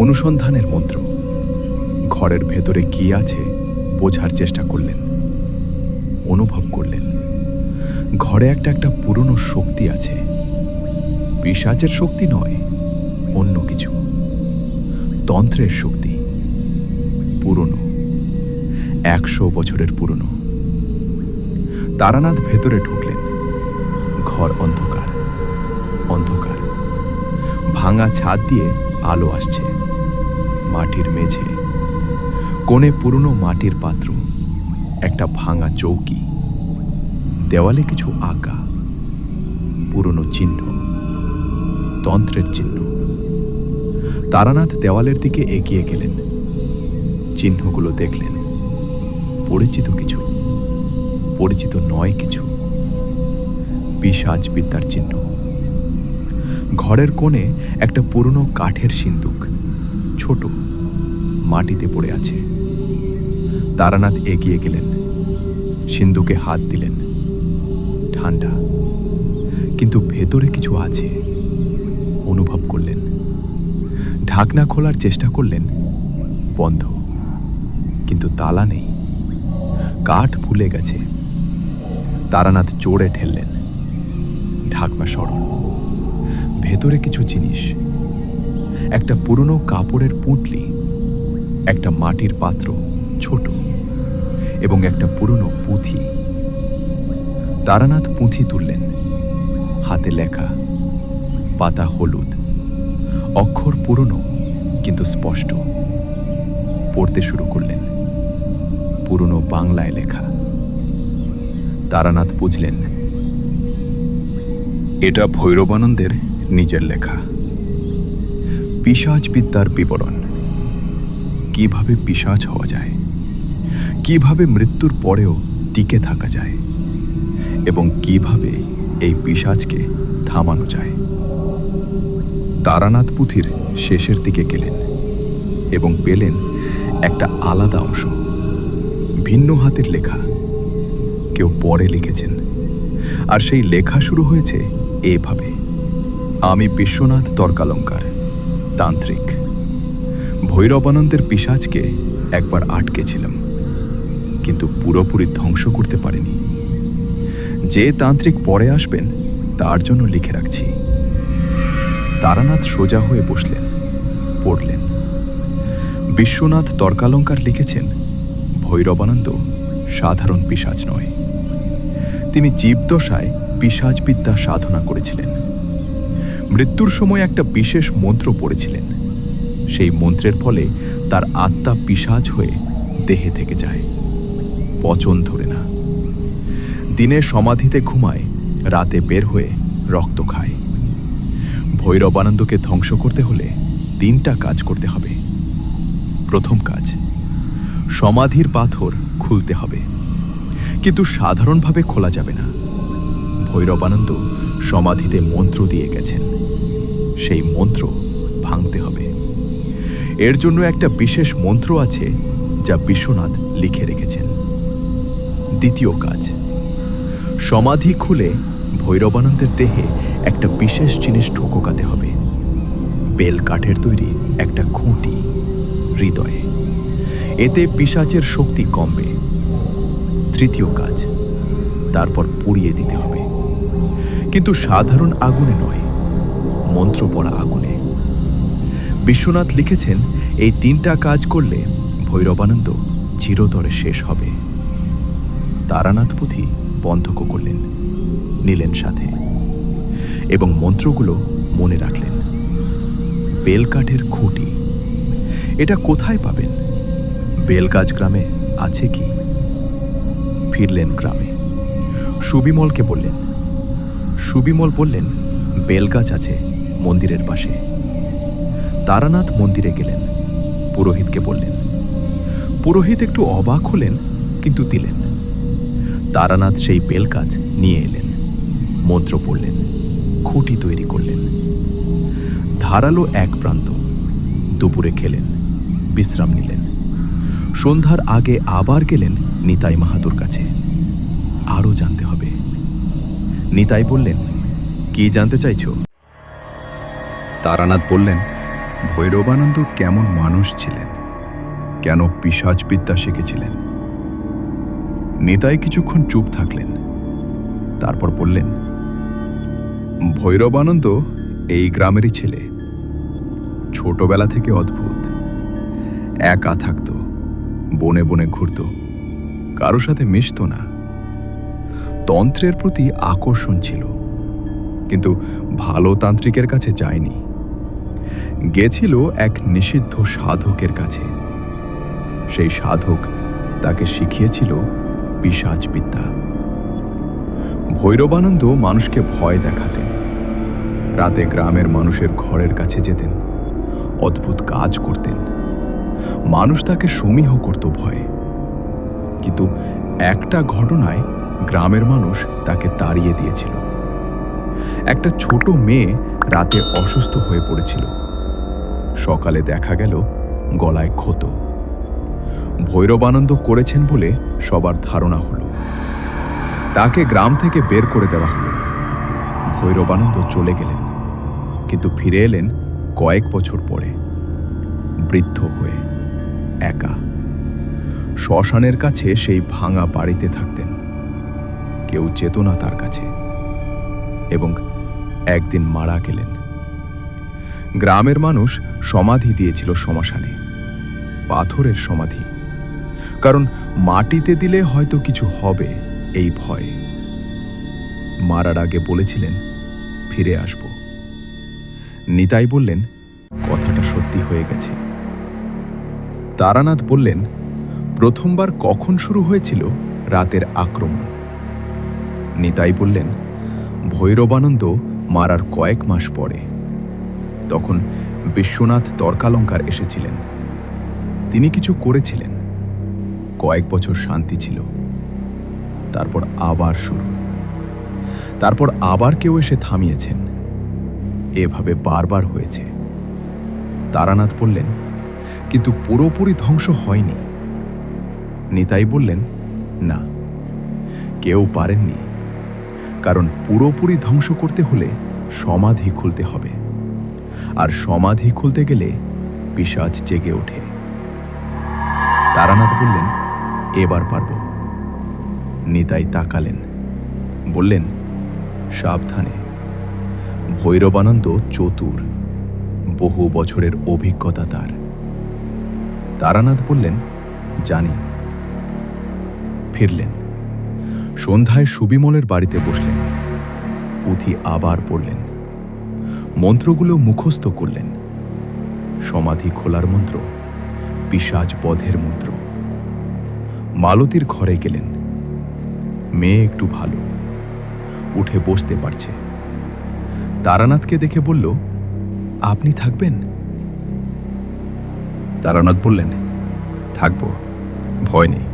অনুসন্ধানের মন্ত্র। ঘরের ভেতরে কি আছে বোঝার চেষ্টা করলেন, অনুভব করলেন ঘরে একটা পুরনো শক্তি আছে। পিশাচের শক্তি নয়, অন্য কিছু, তন্ত্রের শক্তি, পুরনো, 100 বছরের পুরনো। তারানাথ ভেতরে ঢুকলেন। ঘর অন্ধকার, অন্ধকার। ভাঙা ছাদ দিয়ে আলো আসছে। মাটির মেঝে, কোণে পুরনো মাটির পাত্র, একটা ভাঙা চৌকি, দেওয়ালে কিছু আঁকা, পুরনো চিহ্ন, তন্ত্রের চিহ্ন। তারানাথ দেওয়ালের দিকে এগিয়ে গেলেন, চিহ্নগুলো দেখলেন। পরিচিত কিছু, পরিচিত নয় কিছু, পিশাচ বিদ্যার চিহ্ন। ঘরের কোণে একটা পুরনো কাঠের সিন্দুক, ছোট, মাটিতে পড়ে আছে। তারানাথ এগিয়ে গেলেন, সিন্ধুকে হাত দিলেন। ঠান্ডা, কিন্তু ভেতরে কিছু আছে অনুভব করলেন। ঢাকনা খোলার চেষ্টা করলেন, বন্ধ, কিন্তু তালা নেই, কাঠ ফুলে গেছে। তারানাথ জোরে ঠেললেন, ঢাকনা সরল। ভেতরে কিছু জিনিস, একটা পুরনো কাপড়ের পুঁটলি, একটা মাটির পাত্র ছোট, এবং একটা পুরনো পুঁথি। তারানাথ পুঁথি তুললেন, হাতে লেখা, পাতা হলুদ, অক্ষর পুরনো কিন্তু স্পষ্ট। পড়তে শুরু করলেন, পুরনো বাংলায় লেখা। তারানাথ বুঝলেন, এটা ভৈরবানন্দের নিজের লেখা। পিশাচ বিদ্যার বিবরণ, কিভাবে পিশাচ হওয়া যায়, কিভাবে মৃত্যুর পরেও টিকে থাকা যায়, এবং কিভাবে এই পিশাচকে থামানো যায়। তারানাথ পুঁথির শেষের দিকে গেলেন এবং পেলেন একটা আলাদা অংশ, ভিন্ন হাতের লেখা। কেউ পরে লিখেছেন, আর সেই লেখা শুরু হয়েছে এভাবে: আমি বিশ্বনাথ তর্কালঙ্কার, তান্ত্রিক। ভৈরবানন্দের পিশাচকে একবার আটকেছিলাম, কিন্তু পুরোপুরি ধ্বংস করতে পারিনি। যে তান্ত্রিক পরে আসবেন তার জন্য লিখে রাখছি। তারানাথ সোজা হয়ে বসলেন, পড়লেন। বিশ্বনাথ তর্কালঙ্কার লিখেছেন, ভৈরবানন্দ সাধারণ পিশাচ নয়। তিনি জীবদশায় পিশাচ বিদ্যা সাধনা করেছিলেন। মৃত্যুর সময় একটা বিশেষ মন্ত্র পড়েছিলেন। সেই মন্ত্রের ফলে তার আত্মা পিশাচ হয়ে দেহে থেকে যায়, পচন ধরে না। দিনে সমাধিতে ঘুমায়, রাতে বের হয়ে রক্ত খায়। ভৈরবানন্দকে ধ্বংস করতে হলে 3টা কাজ করতে হবে। প্রথম কাজ, সমাধির পাথর খুলতে হবে, কিন্তু সাধারণভাবে খোলা যাবে না। ভৈরবানন্দ সমাধিতে মন্ত্র দিয়ে গেছেন, সেই মন্ত্র ভাঙতে হবে। এর জন্য একটা বিশেষ মন্ত্র আছে যা বিশ্বনাথ লিখে রেখেছেন। দ্বিতীয় কাজ, সমাধি খুলে ভৈরবানন্দের দেহে একটা বিশেষ জিনিস ঢোকাতে হবে। বেল কাঠের তৈরি একটা খুঁটি হৃদয়ে, এতে পিশাচের শক্তি কমবে। তৃতীয় কাজ, তারপর পুড়িয়ে দিতে হবে, কিন্তু সাধারণ আগুনে নয়, মন্ত্র পড়া আগুনে। বিশ্বনাথ লিখেছেন, এই 3টা কাজ করলে ভৈরবানন্দ চিরতরে শেষ হবে। তারানাথ পুঁথি বন্ধক করলেন, নিলেন সাথে, এবং মন্ত্রগুলো মনে রাখলেন। বেলকাঠের খুঁটি, এটা কোথায় পাবেন? বেলগাছ গ্রামে আছে কি? ফিরলেন গ্রামে, সুবিমলকে বললেন। সুবিমল বললেন, বেলগাছ আছে মন্দিরের পাশে। তারানাথ মন্দিরে গেলেন, পুরোহিতকে বললেন। পুরোহিত একটু অবাক হলেন, কিন্তু দিলেন। তারানাথ সেই বেলগাছ নিয়ে এলেন, মন্ত্র পড়লেন, খুঁটি তৈরি করলেন। ধারালো এক প্রান্ত। দুপুরে খেলেন, বিশ্রাম নিলেন। সন্ধ্যার আগে আবার গেলেন নিতাই মাহাতুর কাছে। আরও জানতে হবে। নিতাই বললেন, কি জানতে চাইছো? তারানাথ বললেন, ভৈরবানন্দ কেমন মানুষ ছিলেন, কেন পিশাচ বিদ্যা শিখেছিলেন। নিতাই কিছুক্ষণ চুপ থাকলেন, তারপর বললেন, ভৈরবানন্দ এই গ্রামেরই ছেলে। ছোটবেলা থেকে অদ্ভুত, একা থাকতো, বনে বনে ঘুরত, কারো সাথে মিশত না। তন্ত্রের প্রতি আকর্ষণ ছিল, কিন্তু ভালো তান্ত্রিকের কাছে যায়নি। গেছিল এক নিষিদ্ধ সাধকের কাছে। সেই সাধক তাকে শিখিয়েছিল পিশাচ বিদ্যা। ভৈরবানন্দ মানুষকে ভয় দেখাতেন। রাতে গ্রামের মানুষের ঘরের কাছে যেতেন, অদ্ভুত কাজ করতেন। মানুষ তাকে সমীহ করত ভয়ে। কিন্তু একটা ঘটনায় গ্রামের মানুষ তাকে তাড়িয়ে দিয়েছিল। একটা ছোট মেয়ে রাতে অসুস্থ হয়ে পড়েছিল। সকালে দেখা গেল গলায় ক্ষত। ভৈরবানন্দ করেছেন বলে সবার ধারণা হলো। তাকে গ্রাম থেকে বের করে দেওয়া হলো। ভৈরবানন্দ চলে গেলেন, কিন্তু ফিরে এলেন কয়েক বছর পরে, বৃদ্ধ হয়ে, একা। শ্মশানের কাছে সেই ভাঙা বাড়িতে থাকতেন। কেউ যেত না তার কাছে, এবং একদিন মারা গেলেন। গ্রামের মানুষ সমাধি দিয়েছিল শ্মশানে, পাথরের সমাধি, কারণ মাটিতে দিলে হয়তো কিছু হবে এই ভয়ে। মারার আগে বলেছিলেন ফিরে আসব। নিতাই বললেন কথাটা সত্যি হয়ে গেছে। তারানাথ বললেন প্রথমবার কখন শুরু হয়েছিল রাতের আক্রমণ? নিতাই বললেন ভৈরবানন্দ মারার কয়েক মাস পরে। তখন বিশ্বনাথ তর্কালঙ্কার এসেছিলেন। তিনি কিছু করেছিলেন, কয়েক বছর শান্তি ছিল, তারপর আবার শুরু। তারপর আবার কেউ এসে থামিয়েছেন। এভাবে বারবার হয়েছে। তারানাথ বললেন কিন্তু পুরোপুরি ধ্বংস হয়নি। নিতাই বললেন না, কেউ পারেননি, কারণ পুরোপুরি ধ্বংস করতে হলে সমাধি খুলতে হবে, আর সমাধি খুলতে গেলে পিশাচ জেগে ওঠে। তারানাথ বললেন এবার পারব। নিতাই তাকালেন, বললেন সাবধানে, ভৈরবানন্দ চতুর, বহু বছরের অভিজ্ঞতা তার। তারানাথ বললেন জানি। ফিরলেন। সন্ধ্যায় সুবিমলের বাড়িতে বসলেন। পুঁথি আবার পড়লেন, মন্ত্রগুলো মুখস্থ করলেন। সমাধি খোলার মন্ত্র, পিশাচ বধের মন্ত্র। মালতীর ঘরে গেলেন। মেয়ে একটু ভালো, উঠে বসতে পারছে। তারানাথকে দেখে বলল আপনি থাকবেন? তারানাথ বললেন থাকব, ভয় নেই।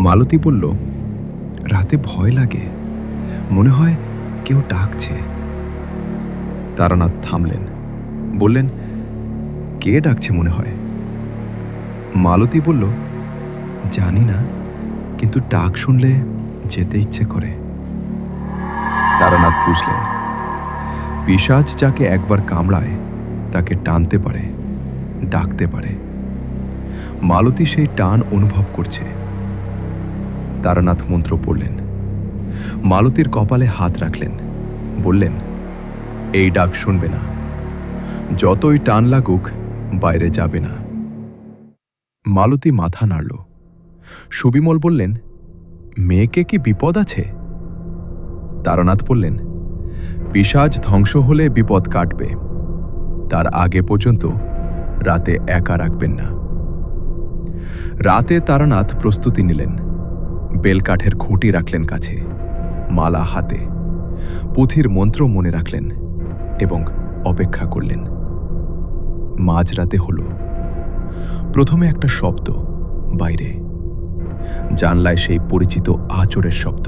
মালতী বলল রাতে ভয় লাগে, মনে হয় কেউ ডাকছে। তারানাথ থামলেন, বললেন কে ডাকছে মনে হয়? মালতী বলল জানি না, কিন্তু ডাক শুনলে যেতে ইচ্ছে করে। তারানাথ বুঝলেন পিশাচ যাকে একবার কামড়ায় তাকে টানতে পারে, ডাকতে পারে। মালতী সেই টান অনুভব করছে। তারানাথ মন্ত্র পড়লেন। মালতীর কপালে হাত রাখলেন, বললেন এই ডাক শুনবে না, যতই টান লাগুক বাইরে যাবে না। মালতী মাথা নাড়ল। সুবিমল বললেন মেয়েকে কি বিপদ আছে? তারানাথ বললেন পিশাচ ধ্বংস হলে বিপদ কাটবে, তার আগে পর্যন্ত রাতে একা রাখবেন না। রাতে তারানাথ প্রস্তুতি নিলেন। বেলকাঠের খুঁটি রাখলেন কাছে, মালা হাতে, পুঁথির মন্ত্র মনে রাখলেন এবং অপেক্ষা করলেন। মাঝরাতে হল। প্রথমে একটা শব্দ বাইরে, জানলায় সেই পরিচিত আঁচড়ের শব্দ,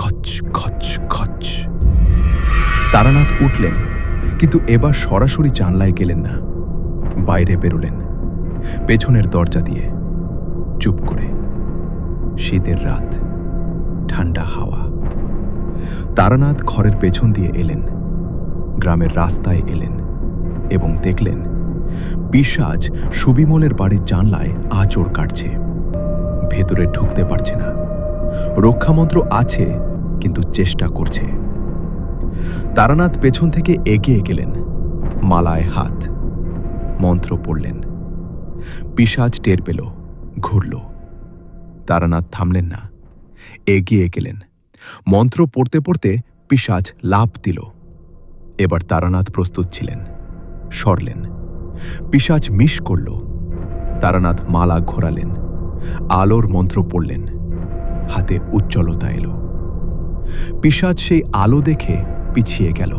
খচ খচ খচ। তারানাথ উঠলেন, কিন্তু এবার সরাসরি জানলায় গেলেন না, বাইরে বেরোলেন, পেছনের দরজা দিয়ে, চুপ করে। শীতের রাত, ঠান্ডা হাওয়া। তারানাথ ঘরের পেছন দিয়ে এলেন, গ্রামের রাস্তায় এলেন এবং দেখলেন পিশাচ সুবিমলের বাড়ির জানলায় আঁচড় কাটছে। ভেতরে ঢুকতে পারছে না। রক্ষামন্ত্র আছে, কিন্তু চেষ্টা করছে। তারানাথ পেছন থেকে এগিয়ে গেলেন, মালায় হাত, মন্ত্র পড়লেন। পিশাচ টের পেল, ঘুরল। তারানাথ থামলেন না, এগিয়ে গেলেন। মন্ত্র পড়তে পড়তে পিশাচ লাফ দিল। এবার তারানাথ প্রস্তুত ছিলেন, সরলেন। পিশাচ মিশ করল। তারানাথ মালা ঘোরালেন, আলোর মন্ত্র পড়লেন। হাতে উজ্জ্বলতা এলো। পিশাচ সেই আলো দেখে পিছিয়ে গেল।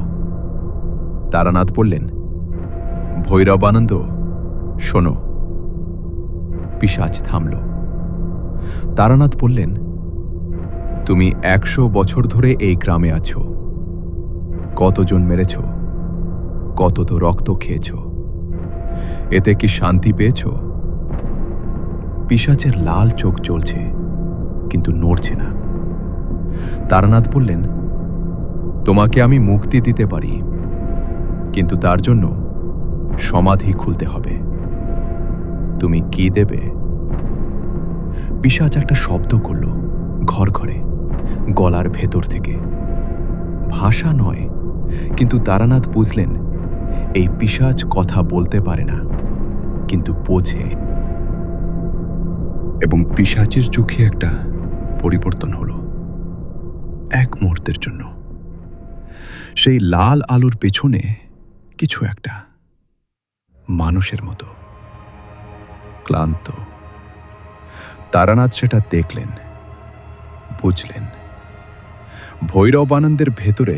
তারানাথ বললেন ভৈরবানন্দ শোনো। পিশাচ থামল। তারানাথ বললেন তুমি 100 বছর ধরে এই গ্রামে আছো, কতজন মেরেছ, কত তো রক্ত খেয়েছ, এতে কি শান্তি পেয়েছ? পিশাচের লাল চোখ জ্বলছে, কিন্তু নড়ছে না। তারানাথ বললেন, তোমাকে আমি মুক্তি দিতে পারি, কিন্তু তার জন্য সমাধি খুলতে হবে। তুমি কি দেবে? পিশাচ একটা শব্দ করল ঘরে, গলার ভেতর থেকে। ভাষা নয়, কিন্তু তারানাথ বুঝলেন এই পিশাচ কথা বলতে পারে না, কিন্তু বোঝে। এবং পিশাচের চোখে একটা পরিবর্তন হলো। এক মুহূর্তের জন্য সেই লাল আলোর পেছনে কিছু একটা মানুষের মতো, ক্লান্ত। তারানাথ সেটা দেখলেন, বুঝলেন। ভৈরব আনন্দের ভেতরে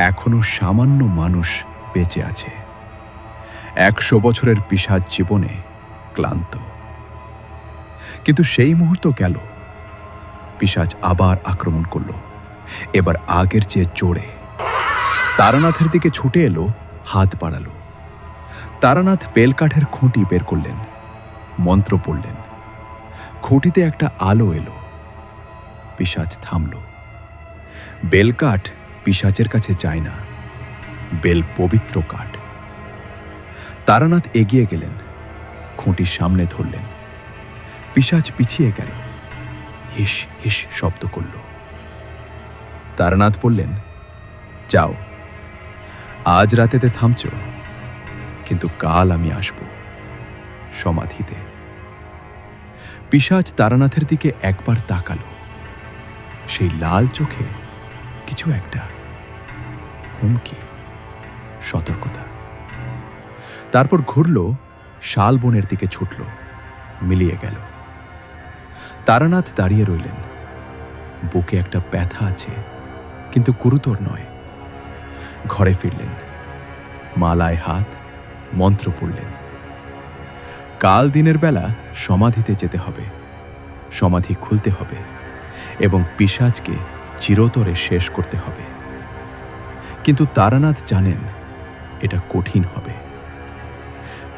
এখনো সামান্য মানুষ বেঁচে আছে। 100 বছরের পিশাচ জীবনে ক্লান্ত। কিন্তু সেই মুহূর্ত গেল। পিশাচ আবার আক্রমণ করল, এবার আগের চেয়ে জোরে। তারানাথের দিকে ছুটে এলো, হাত বাড়ালো। তারানাথ বেলকাঠের খুঁটি বের করলেন, মন্ত্র পড়লেন। খুঁটিতে একটা আলো এলো। পিশাচ থামল। বেলকাঠ পিশাচের কাছে যায় না, বেল পবিত্র কাঠ। তারানাথ এগিয়ে গেলেন, খুঁটির সামনে ধরলেন। পিশাচ পিছিয়ে গেল, হিস হিস শব্দ করল। তারানাথ বললেন, যাও, আজ রাতেতে থামছ, কিন্তু কাল আমি আসব সমাধিতে। পিশাচ তারানাথের দিকে একবার তাকালো। সেই লাল চোখে কিছু একটা হুমকি, সতর্কতা। তারপর ঘুরল, শালবনের দিকে ছুটল, মিলিয়ে গেল। তারানাথ দাঁড়িয়ে রইলেন। বুকে একটা ব্যথা আছে, কিন্তু গুরুতর নয়। ঘরে ফিরলেন, মালায় হাত, মন্ত্র পড়লেন। কাল দিনের বেলা সমাধিতে যেতে হবে, সমাধি খুলতে হবে এবং পিশাচকে চিরতরে শেষ করতে হবে। কিন্তু তারানাথ জানেন এটা কঠিন হবে।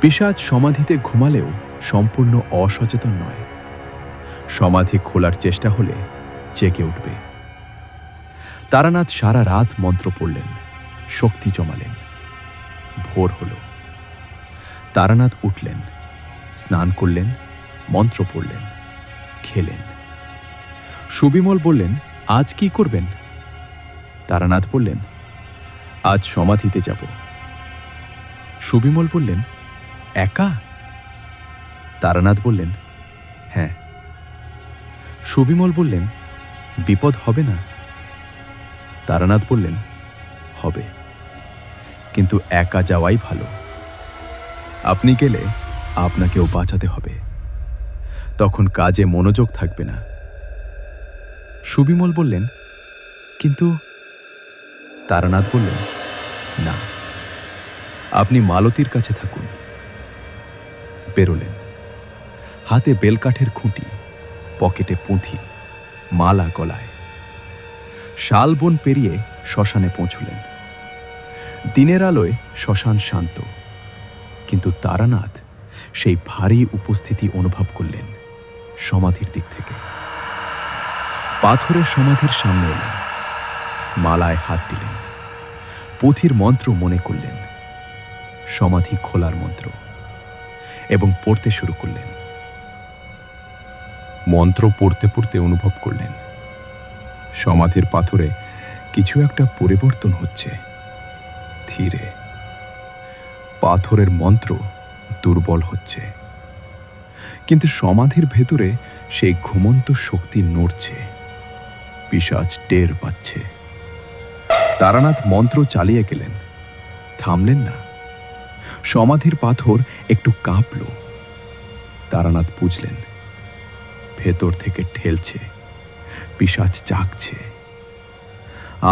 পিশাচ সমাধিতে ঘুমালেও সম্পূর্ণ অসচেতন নয়। সমাধি খোলার চেষ্টা হলে জেগে উঠবে। তারানাথ সারা রাত মন্ত্র পড়লেন, শক্তি জমালেন। ভোর হল। তারানাথ উঠলেন, স্নান করলেন, মন্ত্র পড়লেন, খেলেন। সুবিমল বললেন, আজ কি করবেন? তারানাথ বললেন, আজ সমাধিতে যাব। সুবিমল বললেন, একা? তারানাথ বললেন, হ্যাঁ। সুবিমল বললেন, বিপদ হবে না? তারানাথ বললেন, হবে, কিন্তু একা যাওয়াই ভালো। আপনি গেলে আপনাকেও বাঁচাতে হবে, তখন কাজে মনোযোগ থাকবে না। সুবিমল বললেন, কিন্তু? তারানাথ বললেন, না, আপনি মালতীর কাছে থাকুন। বেরোলেন। হাতে বেলকাঠের খুঁটি, পকেটে পুঁথি, মালা গলায়। শালবন পেরিয়ে শ্মশানে পৌঁছলেন। দিনের আলোয় শ্মশান শান্ত, কিন্তু তারানাথ সেই ভারী উপস্থিতি অনুভব করলেন সমাধির দিক থেকে। পাথরের সমাধির সামনে এলেন, মালায় হাত দিলেন, পুঁথির মন্ত্র মনে করলেন, সমাধি খোলার মন্ত্র, এবং পড়তে শুরু করলেন। মন্ত্র পড়তে পড়তে অনুভব করলেন সমাধির পাথরে কিছু একটা পরিবর্তন হচ্ছে। ধীরে পাথরের মন্ত্র দুর্বল হচ্ছে, কিন্তু সমাধির ভেতরে সেই ঘুমন্ত শক্তি নড়ছে। পিশাচ টের পাচ্ছে। তারানাথ মন্ত্র চালিয়ে গেলেন, থামলেন না। সমাধির পাথর একটু কাঁপল। তারানাথ বুঝলেন ভেতর থেকে ঠেলছে, পিশাচ জাগছে।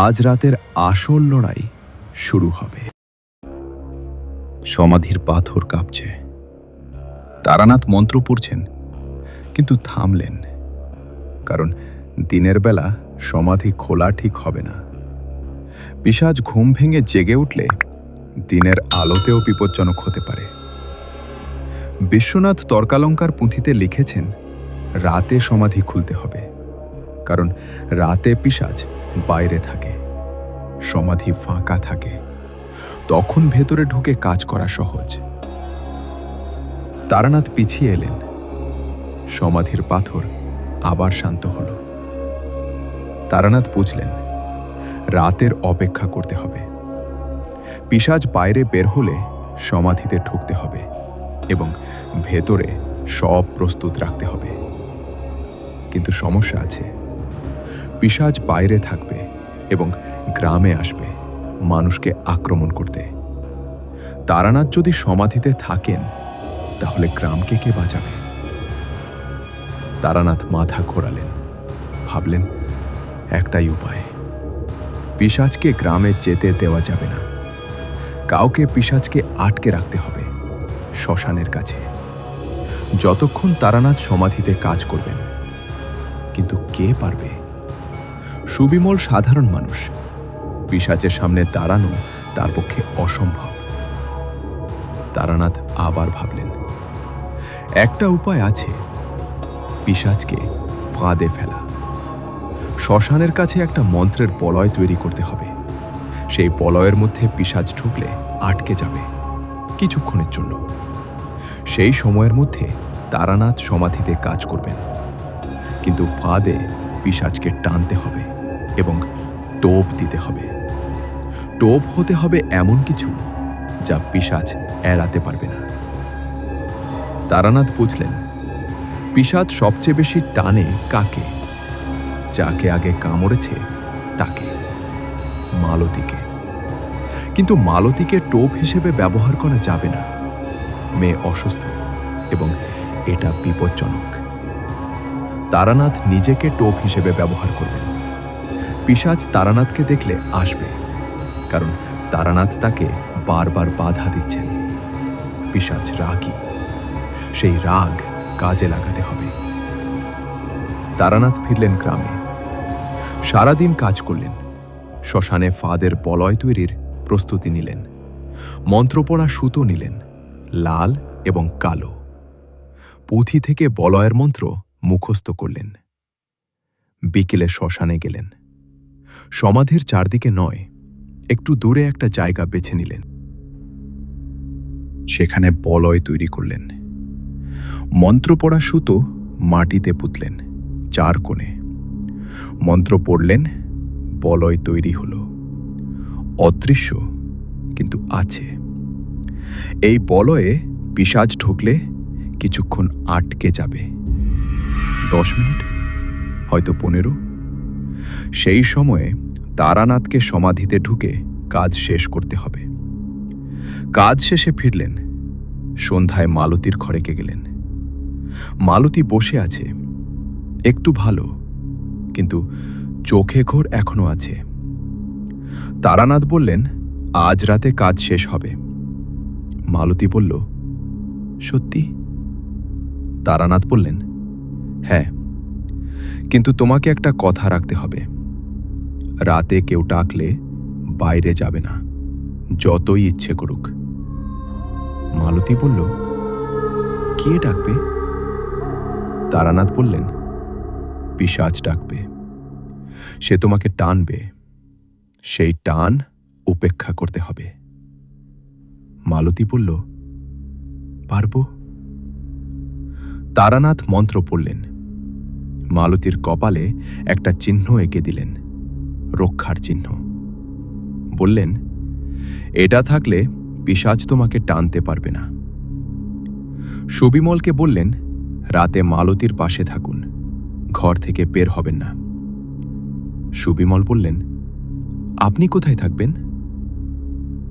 আজ রাতের আসল লড়াই শুরু হবে। সমাধির পাথর কাঁপছে। তারানাথ মন্ত্র পড়ছেন, কিন্তু থামলেন, কারণ দিনের বেলা সমাধি খোলা ঠিক হবে না। পিশাচ ঘুম ভেঙে জেগে উঠলে দিনের আলোতেও বিপজ্জনক হতে পারে। বিশ্বনাথ তর্কালঙ্কার পুঁথিতে লিখেছেন, রাতে সমাধি খুলতে হবে, কারণ রাতে পিশাচ বাইরে থাকে, সমাধি ফাঁকা থাকে, তখন ভেতরে ঢুকে কাজ করা সহজ। তারানাথ পিছিয়ে এলেন। সমাধির পাথর আবার শান্ত হল। তারানাথ বুঝলেন রাতের অপেক্ষা করতে হবে। পিশাচ বাইরে বের হলে সমাধিতে ঢুকতে হবে এবং ভেতরে সব প্রস্তুত রাখতে হবে। কিন্তু সমস্যা আছে, পিশাচ বাইরে থাকবে এবং গ্রামে আসবে মানুষকে আক্রমণ করতে। তারানাথ যদি সমাধিতে থাকেন তাহলে গ্রামকে কে বাঁচাবে? তারানাথ মাথা ঘোরালেন, ভাবলেন একটাই উপায়, পিশাচকে গ্রামে যেতে দেওয়া যাবে না। কাউকে পিশাচকে আটকে রাখতে হবে শ্মশানের কাছে, যতক্ষণ তারানাথ সমাধিতে কাজ করবেন। কিন্তু কে পারবে? সুবিমল সাধারণ মানুষ, পিশাচের সামনে দাঁড়ানো তার পক্ষে অসম্ভব। তারানাথ আবার ভাবলেন একটা উপায় আছে, পিশাচকে ফাঁদে ফেলা। শ্মশানের কাছে একটা মন্ত্রের বলয় তৈরি করতে হবে। সেই বলয়ের মধ্যে পিশাচ ঢুকলে আটকে যাবে কিছুক্ষণের জন্য। সেই সময়ের মধ্যে তারানাথ সমাধিতে কাজ করবেন, কিন্তু ফাঁদে পিশাচকে টানতে হবে এবং টোপ দিতে হবে। টোপ হতে হবে এমন কিছু যা পিশাচ এড়াতে পারবে না। তারানাথ বুঝলেন পিশাচ সবচেয়ে বেশি টানে কাকে? যাকে আগে কামড়েছে তাকে, মালতীকে। কিন্তু মালতীকে টোপ হিসেবে ব্যবহার করা যাবে না। মেয়ে অসুস্থ এবং এটা বিপজ্জনক। তারানাথ নিজেকে টোপ হিসেবে ব্যবহার করবেন। পিশাচ তারানাথকে দেখলে আসবে, কারণ তারানাথ তাকে বারবার বাধা দিচ্ছেন। পিশাচ রাগী, সেই রাগ কাজে লাগাতে হবে। তারানাথ ফিরলেন গ্রামে। সারাদিন কাজ করলেন। শ্মশানে ফাঁদের বলয় তৈরির প্রস্তুতি নিলেন। মন্ত্রপড়া সুতো নিলেন, লাল এবং কালো। পুঁথি থেকে বলয়ের মন্ত্র মুখস্থ করলেন। বিকেলে শ্মশানে গেলেন। সমাধির চারদিকে নয়, একটু দূরে একটা জায়গা বেছে নিলেন। সেখানে বলয় তৈরি করলেন। মন্ত্রপড়া সুতো মাটিতে পুঁতলেন 4 কোণে। মন্ত্র পড়লেন, বলয় তৈরি হলো। অদৃশ্য কিন্তু আছে। এই বলয়ে পিশাচ ঢুকলে কিছুক্ষণ আটকে যাবে। 10 মিনিট, হয়তো 15। সেই সময়ে তারানাথকে সমাধিতে ঢুকে কাজ শেষ করতে হবে। কাজ শেষে ফিরলেন। সন্ধ্যায় মালতীর ঘরে গেলেন। মালতী বসে আছে, একটু ভালো, কিন্তু চোখে ঘোর এখনো আছে। তারানাথ বললেন আজ রাতে কাজ শেষ হবে। মালতী বলল সত্যি? তারানাথ বললেন হ্যাঁ, কিন্তু তোমাকে একটা কথা রাখতে হবে। রাতে কেউ ডাকলে বাইরে যাবে না, যতই ইচ্ছে করুক। মালতী বলল কে ডাকবে? তারানাথ বললেন পিশাচ ডাকবে। সে তোমাকে টানবে, সেই টান উপেক্ষা করতে হবে। মালতী বলল পারব। তারানাথ মন্ত্র পড়লেন। মালতীর কপালে একটা চিহ্ন এঁকে দিলেন, রক্ষার চিহ্ন। বললেন এটা থাকলে পিশাচ তোমাকে টানতে পারবে না। সুবিমলকে বললেন রাতে মালতীর পাশে থাকুন, ঘর থেকে বের হবেন না। সুবিমল বললেন আপনি কোথায় থাকবেন?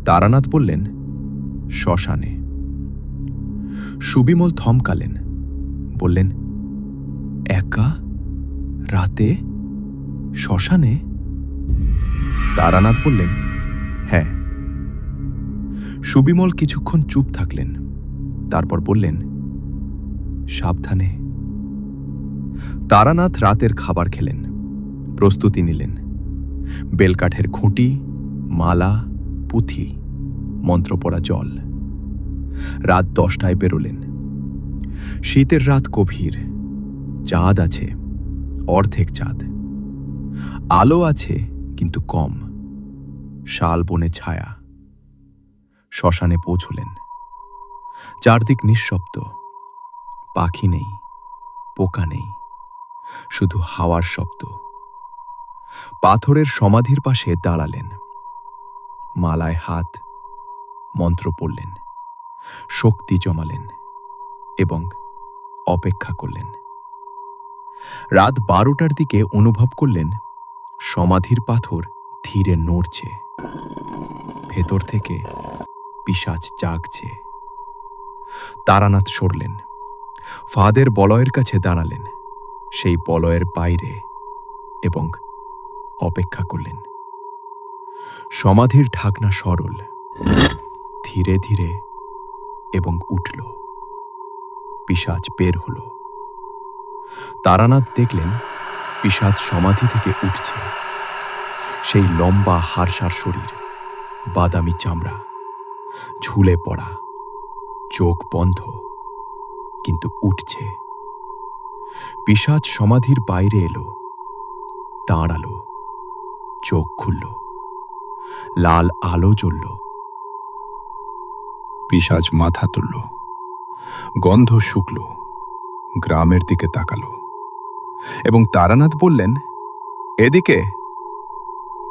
তারানাথ বললেন শ্মশানে। সুবিমল থমকালেন, বললেন একা রাতে শ্মশানে? তারানাথ বললেন হ্যাঁ। সুবিমল কিছুক্ষণ চুপ থাকলেন, তারপর বললেন সাবধানে। তারানাথ রাতের খাবার খেলেন, প্রস্তুতি নিলেন। বেলকাঠের খুঁটি, মালা, পুঁথি, মন্ত্রপড়া জল। রাত 10টায় বেরোলেন। শীতের রাত গভীর, চাঁদ আছে, অর্ধেক চাঁদ। আলো আছে কিন্তু কম। শাল বনে ছায়া। শ্মশানে পৌঁছলেন। চারদিক নিঃশব্দ। পাখি নেই, পোকা নেই, শুধু হাওয়ার শব্দ। পাথরের সমাধির পাশে দাঁড়ালেন। মালায় হাত, মন্ত্র পড়লেন, শক্তি জমালেন এবং অপেক্ষা করলেন। রাত 12টার দিকে অনুভব করলেন সমাধির পাথর ধীরে নড়ছে। ভেতর থেকে পিশাচ জাগছে। তারানাথ সরলেন। ফাঁদের বলয়ের কাছে দাঁড়ালেন, সেই বলয়ের বাইরে, এবং অপেক্ষা করলেন। সমাধির ঢাকনা সরল, ধীরে ধীরে, এবং উঠল। পিশাচ বের হল। তারানাথ দেখলেন পিশাচ সমাধি থেকে উঠছে। সেই লম্বা হাড়সার শরীর, বাদামি চামড়া, ঝুলে পড়া, চোখ বন্ধ, কিন্তু উঠছে। পিশাচ সমাধির বাইরে এলো, দাঁড়ালো, চোখ খুলল, লাল আলো জ্বলল। পিশাচ মাথা তুলল, গন্ধ শুকল, গ্রামের দিকে তাকালো, এবং তারানাথ বললেন, এদিকে।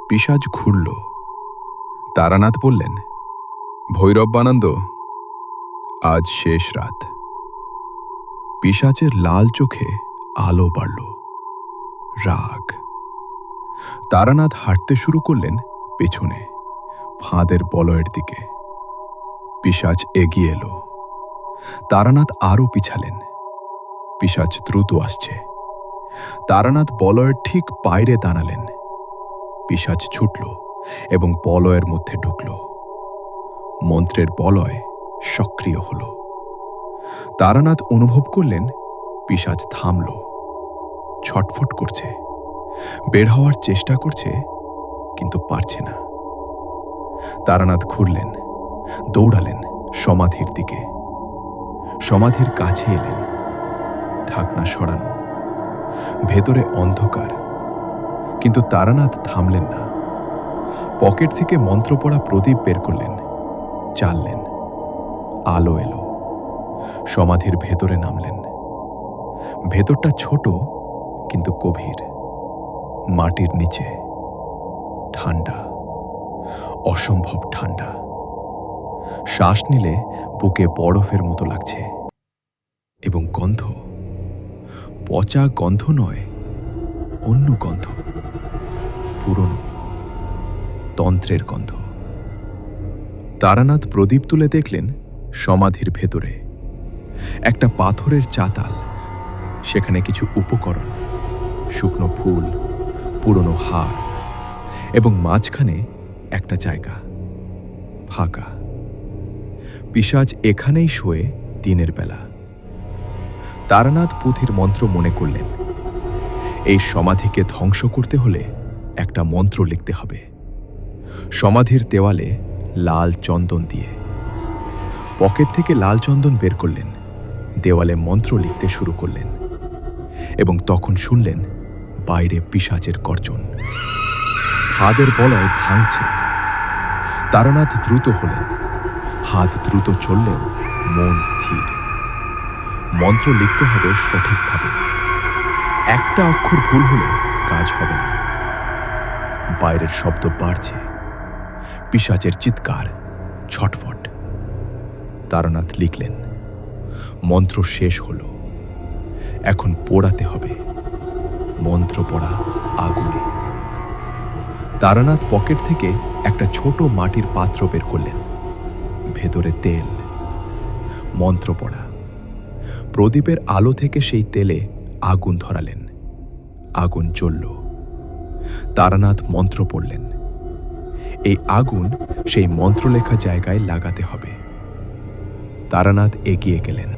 পিশাচ ঘুরল। তারানাথ বললেন, ভৈরবানন্দ, আজ শেষ রাত। পিশাচের লাল চোখে আলো বাড়ল, রাগ। তারানাথ হাঁটতে শুরু করলেন পেছনে, ফাঁদের বলয়ের দিকে। পিশাচ এগিয়ে এলো। তারানাথ আরও পিছালেন। পিশাচ দ্রুত আসছে। তারানাথ বলয়ের ঠিক বাইরে দাঁড়ালেন। পিশাচ ছুটল এবং বলয়ের মধ্যে ঢুকল। মন্ত্রের বলয় সক্রিয় হল। তারানাথ অনুভব করলেন পিশাচ থামল, ছটফট করছে, বের হওয়ার চেষ্টা করছে, কিন্তু পারছে না। তারানাথ ঘুরলেন, দৌড়ালেন সমাধির দিকে। সমাধির কাছে এলেন। ঢাকনা সরানো, ভেতরে অন্ধকার, কিন্তু তারানাথ থামলেন না। পকেট থেকে মন্ত্র পড়া প্রদীপ বের করলেন, জ্বাললেন। আলো এলো। সমাধির ভেতরে নামলেন। ভেতরটা ছোট কিন্তু গভীর। মাটির নিচে ঠান্ডা, অসম্ভব ঠান্ডা। শ্বাস নিলে বুকে বরফের মতো লাগছে। এবং গন্ধ, পচা গন্ধ নয়, অন্য গন্ধ, পুরনো তন্ত্রের গন্ধ। তারানাথ প্রদীপ তুলে দেখলেন সমাধির ভেতরে একটা পাথরের চাতাল। সেখানে কিছু উপকরণ, শুকনো ফুল, পুরনো হাড়, এবং মাঝখানে একটা জায়গা ফাঁকা। পিশাচ এখানেই শোয়ে দিনের বেলা। তারানাথ পুঁথির মন্ত্র মনে করলেন। এই সমাধিকে ধ্বংস করতে হলে একটা মন্ত্র লিখতে হবে। সমাধির দেওয়ালে লাল চন্দন দিয়ে। পকেট থেকে লাল চন্দন বের করলেন, দেওয়ালে মন্ত্র লিখতে শুরু করলেন, এবং তখন শুনলেন বাইরে পিশাচের গর্জন। ফাঁদের বলয় ভাঙছে। তারানাথ দ্রুত হলেন। হাত দ্রুত চললেও মন স্থির। মন্ত্র লিখতে হবে সঠিকভাবে। একটা অক্ষর ভুল হলে কাজ হবে না। বাইরের শব্দ বাড়ছে, পিশাচের চিৎকার, ছটফট। তারানাথ লিখলেন। মন্ত্র শেষ হলো। এখন পোড়াতে হবে। মন্ত্র পড়া আগুনে। তারানাথ পকেট থেকে একটা ছোট মাটির পাত্র বের করলেন। ভেতরে তেল। মন্ত্র পড়া। প্রদীপের আলো থেকে সেই তেলে আগুন ধরালেন। আগুন জ্বলল। তারানাথ মন্ত্র পড়লেন। এই আগুন সেই মন্ত্র লেখা জায়গায় লাগাতে হবে। তারানাথ এগিয়ে গেলেন,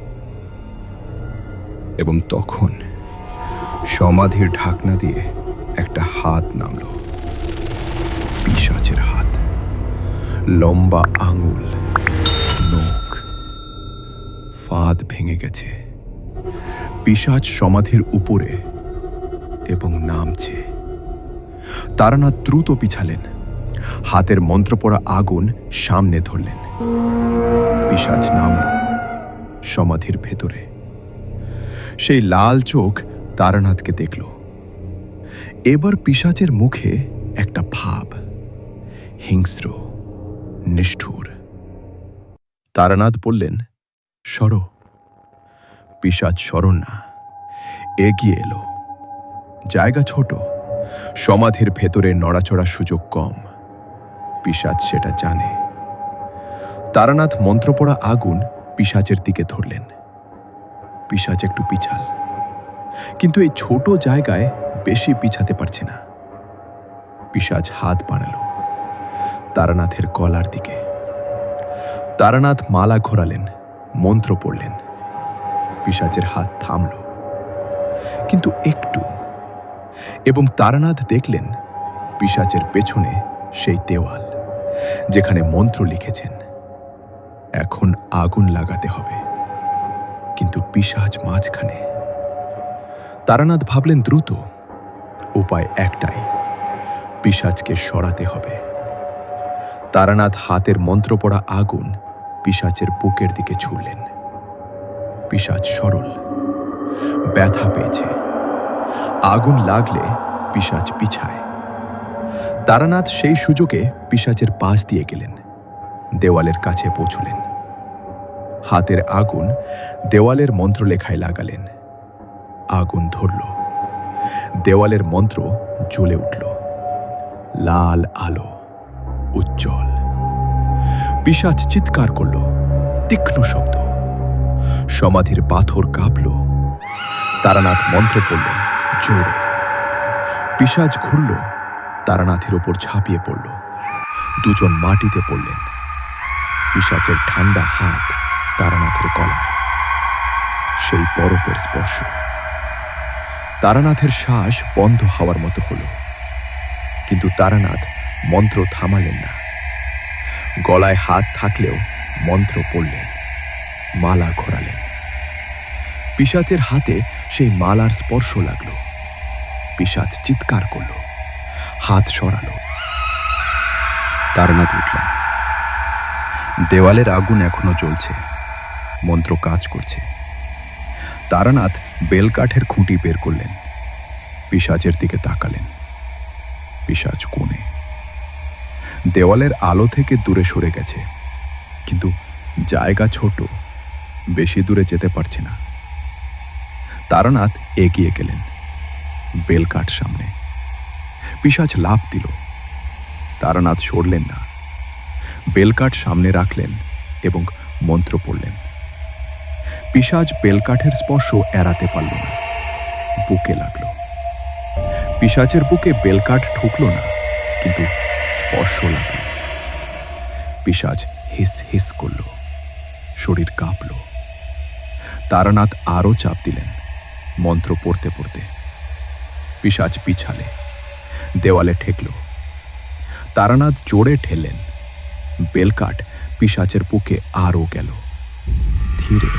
এবং তখন সমাধির ঢাকনা দিয়ে একটা হাত নামল। পিশাচের হাত। লম্বা আঙুল, নখ। ফাঁদ ভেঙে গেছে। পিশাচ সমাধির উপরে এবং নামছে। তারানাথ দ্রুত পিছালেন, হাতের মন্ত্র পড়া আগুন সামনে ধরলেন। পিশাচ নামল সমাধির ভেতরে। সেই লাল চোখ তারানাথকে দেখল। এবার পিশাচের মুখে একটা ভাব, হিংস্র, নিষ্ঠুর। তারানাথ বললেন, সরো। পিশাচ সরণ না, এগিয়ে এলো। জায়গা ছোট, সমাধির ভেতরে নড়াচড়ার সুযোগ কম। পিশাচ সেটা জানে। তারানাথ মন্ত্র পড়া আগুন পিশাচের দিকে ধরলেন। পিশাচ একটু পিছাল, কিন্তু এই ছোট জায়গায় বেশি পিছাতে পারছে না। পিশাচ হাত বাড়ালো তারানাথের গলার দিকে। তারানাথ মালা ঘোরালেন, মন্ত্র পড়লেন। পিশাচের হাত থামল, কিন্তু একটু, এবং তারানাথ দেখলেন পিশাচের পেছনে সেই দেওয়াল, যেখানে মন্ত্র লিখেছেন। এখন আগুন লাগাতে হবে, কিন্তু পিশাচ মাঝখানে। তারানাথ ভাবলেন দ্রুত, উপায় একটাই, পিশাচকে সরাতে হবে। তারানাথ হাতের মন্ত্র পড়া আগুন পিশাচের বুকের দিকে ছুড়লেন। পিশাচ সরল, ব্যথা পেয়েছে। আগুন লাগলে পিশাচ পিছায়। তারানাথ সেই সুযোগে পিশাচের পাশ দিয়ে গেলেন, দেওয়ালের কাছে পৌঁছলেন। হাতের আগুন দেওয়ালের মন্ত্রলেখায় লাগালেন। আগুন ধরল, দেওয়ালের মন্ত্র জ্বলে উঠল। লাল আলো, উজ্জ্বল। পিশাচ চিৎকার করল, তীক্ষ্ণ শব্দ। সমাধির পাথর কাঁপল। তারানাথ মন্ত্র পড়লেন জোরে। পিশাচ ঘুরল, তারানাথের ওপর ঝাঁপিয়ে পড়ল। দুজন মাটিতে পড়লেন। পিশাচের ঠান্ডা হাত তারানাথের গলায়, সেই বরফের স্পর্শ। তারানাথের শ্বাস বন্ধ হওয়ার মতো হলো, কিন্তু তারানাথ মন্ত্র থামালেন না। গলায় হাত থাকলেও মন্ত্র পড়লেন, মালা ঘোরালেন। পিশাচের হাতে সেই মালার স্পর্শ লাগল। পিশাচ চিৎকার করল, হাত সরালো। তারানাথ উঠলেন। দেওয়ালের আগুন এখনো জ্বলছে, মন্ত্র কাজ করছে। তারানাথ বেলকাঠের খুঁটি বের করলেন, পিশাচের দিকে তাকালেন। পিশাচ কোণে, দেওয়ালের আলো থেকে দূরে সরে গেছে, কিন্তু জায়গা ছোট, বেশি দূরে যেতে পারছে না। তারানাথ এগিয়ে গেলেন, বেলকাঠ সামনে। পিশাচ লাফ দিল। তারানাথ সরলেন না, বেলকাঠ সামনে রাখলেন এবং মন্ত্র পড়লেন। পিশাচ বেলকাঠের স্পর্শ এড়াতে পারল না, বুকে লাগল। পিশাচের বুকে বেলকাঠ ঠুকল না, কিন্তু স্পর্শ লাগল। পিশাচ হিস হিস করল, শরীর কাঁপল। তারানাথ আরও চাপ দিলেন, মন্ত্র পড়তে পড়তে। পিশাচ পিছালে, দেওয়ালে ঠেকল। তারানাথ জোরে ঠেললেন। বেলকাঠ পিশাচের বুকে আরও গেল, ধীরে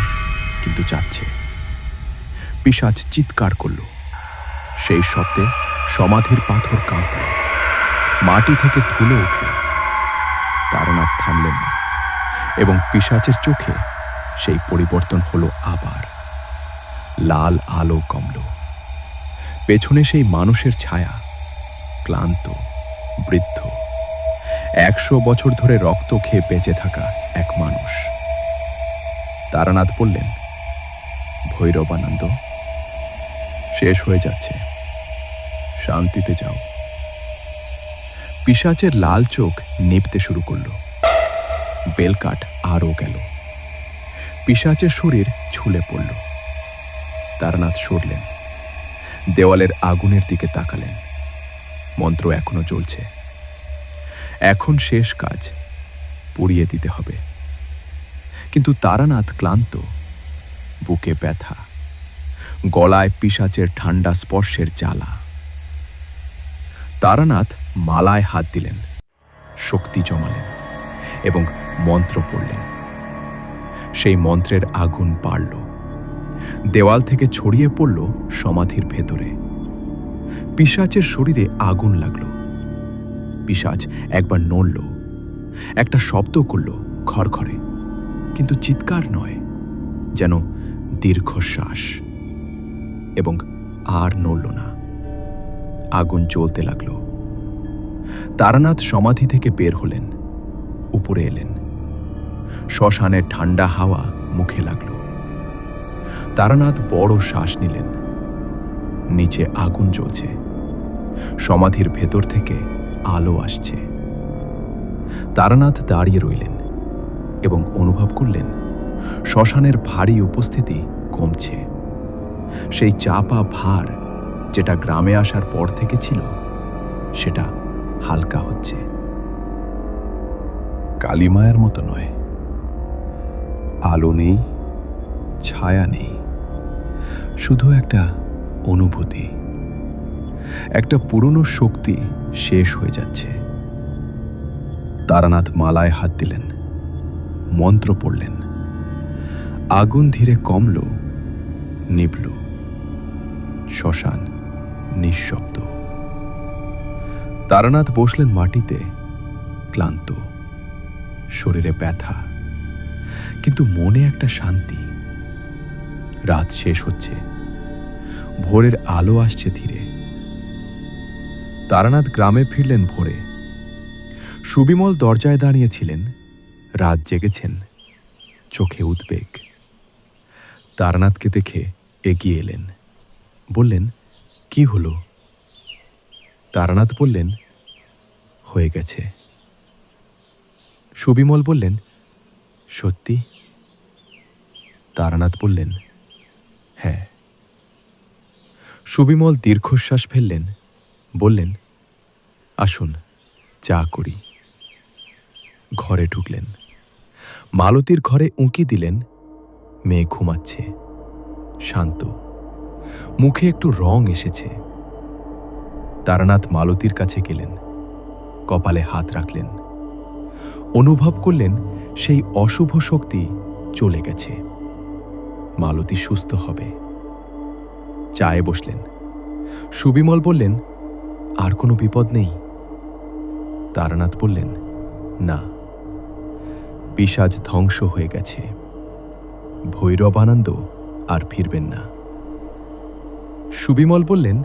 কিন্তু যাচ্ছে। পিশাচ চিৎকার করল। সেই শব্দে সমাধির পাথর কাঁপল, মাটি থেকে ধুলো উঠল। তারানাথ থামলেন না, এবং পিশাচের চোখে সেই পরিবর্তন হলো আবার। লাল আলো কমল। পেছনে সেই মানুষের ছায়া, ক্লান্ত, বৃদ্ধ, 100 বছর ধরে রক্ত খেয়ে বেঁচে থাকা এক মানুষ। তারানাথ বললেন, ভৈরবানন্দ, শেষ হয়ে যাচ্ছে, শান্তিতে যাও। পিশাচের লাল চোখ নিভতে শুরু করল। বেলকাঠ আরও গেল। পিশাচের শরীর ঝুলে পড়ল। তারানাথ সরলেন, দেওয়ালের আগুনের দিকে তাকালেন। মন্ত্র এখনো চলছে। এখন শেষ কাজ, পুড়িয়ে দিতে হবে। কিন্তু তারানাথ ক্লান্ত, বুকে ব্যথা, গলায় পিশাচের ঠান্ডা স্পর্শের জ্বালা। তারানাথ মালায় হাত দিলেন, শক্তি জমালেন এবং মন্ত্র পড়লেন। সেই মন্ত্রের আগুন বাড়ল। দেওয়াল থেকে ছড়িয়ে পড়ল সমাধির ভেতরে। পিশাচের শরীরে আগুন লাগলো। পিশাচ একবার নড়ল, একটা শব্দ করল খড়খড়ে, কিন্তু চিৎকার নয়, যেন দীর্ঘশ্বাস, এবং আর নড়ল না। আগুন জ্বলতে লাগল। তারানাথ সমাধি থেকে বের হলেন, উপরে এলেন। শ্মশানের ঠান্ডা হাওয়া মুখে লাগল। তারানাথ বড় শ্বাস নিলেন। নিচে আগুন জ্বলছে, সমাধির ভেতর থেকে আলো আসছে। তারানাথ দাঁড়িয়ে রইলেন এবং অনুভব করলেন শ্মশানের ভারী উপস্থিতি কমছে। সেই চাপা ভার যেটা গ্রামে আসার পর থেকে ছিল, সেটা হালকা হচ্ছে। কালিমায়ের মতো নয়, আলো নেই, ছায়া নেই, শুধু একটা অনুভূতি। একটা পুরনো শক্তি শেষ হয়ে যাচ্ছে। তারানাথ মালায় হাত দিলেন, মন্ত্র পড়লেন। আগুন ধীরে কমল, নিভল। শ্মশান নিঃশব্দ। তারানাথ বসলেন মাটিতে, ক্লান্ত, শরীরে ব্যথা, কিন্তু মনে একটা শান্তি। রাত শেষ হচ্ছে, ভোরের আলো আসছে ধীরে। তারানাথ গ্রামে ফিরলেন ভোরে। সুবিমল দরজায় দাঁড়িয়েছিলেন, রাত জেগেছেন, চোখে উদ্বেগ। তারানাথকে দেখে এগিয়ে এলেন, বললেন, কি হলো? তারানাথ বললেন, হয়ে গেছে। সুবিমল বললেন, সত্যি? তারানাথ বললেন, হ্যাঁ। সুবিমল দীর্ঘশ্বাস ফেললেন, বললেন, আসুন চা করি। ঘরে ঢুকলেন। মালতীর ঘরে উঁকি দিলেন। মেয়ে ঘুমাচ্ছে, শান্ত, মুখে একটু রং এসেছে। তারানাথ মালতীর কাছে গেলেন, কপালে হাত রাখলেন। অনুভব করলেন সেই অশুভ শক্তি চলে গেছে। মালতী সুস্থ হবে। চায়ে বসলেন। সুবিমল বললেন, আর কোনো বিপদ নেই? তারানাথ বললেন, না, পিশাচ ধ্বংস হয়ে গেছে। ভৈরবানন্দ আর ফিরবেন না। সুবিমল বললেন,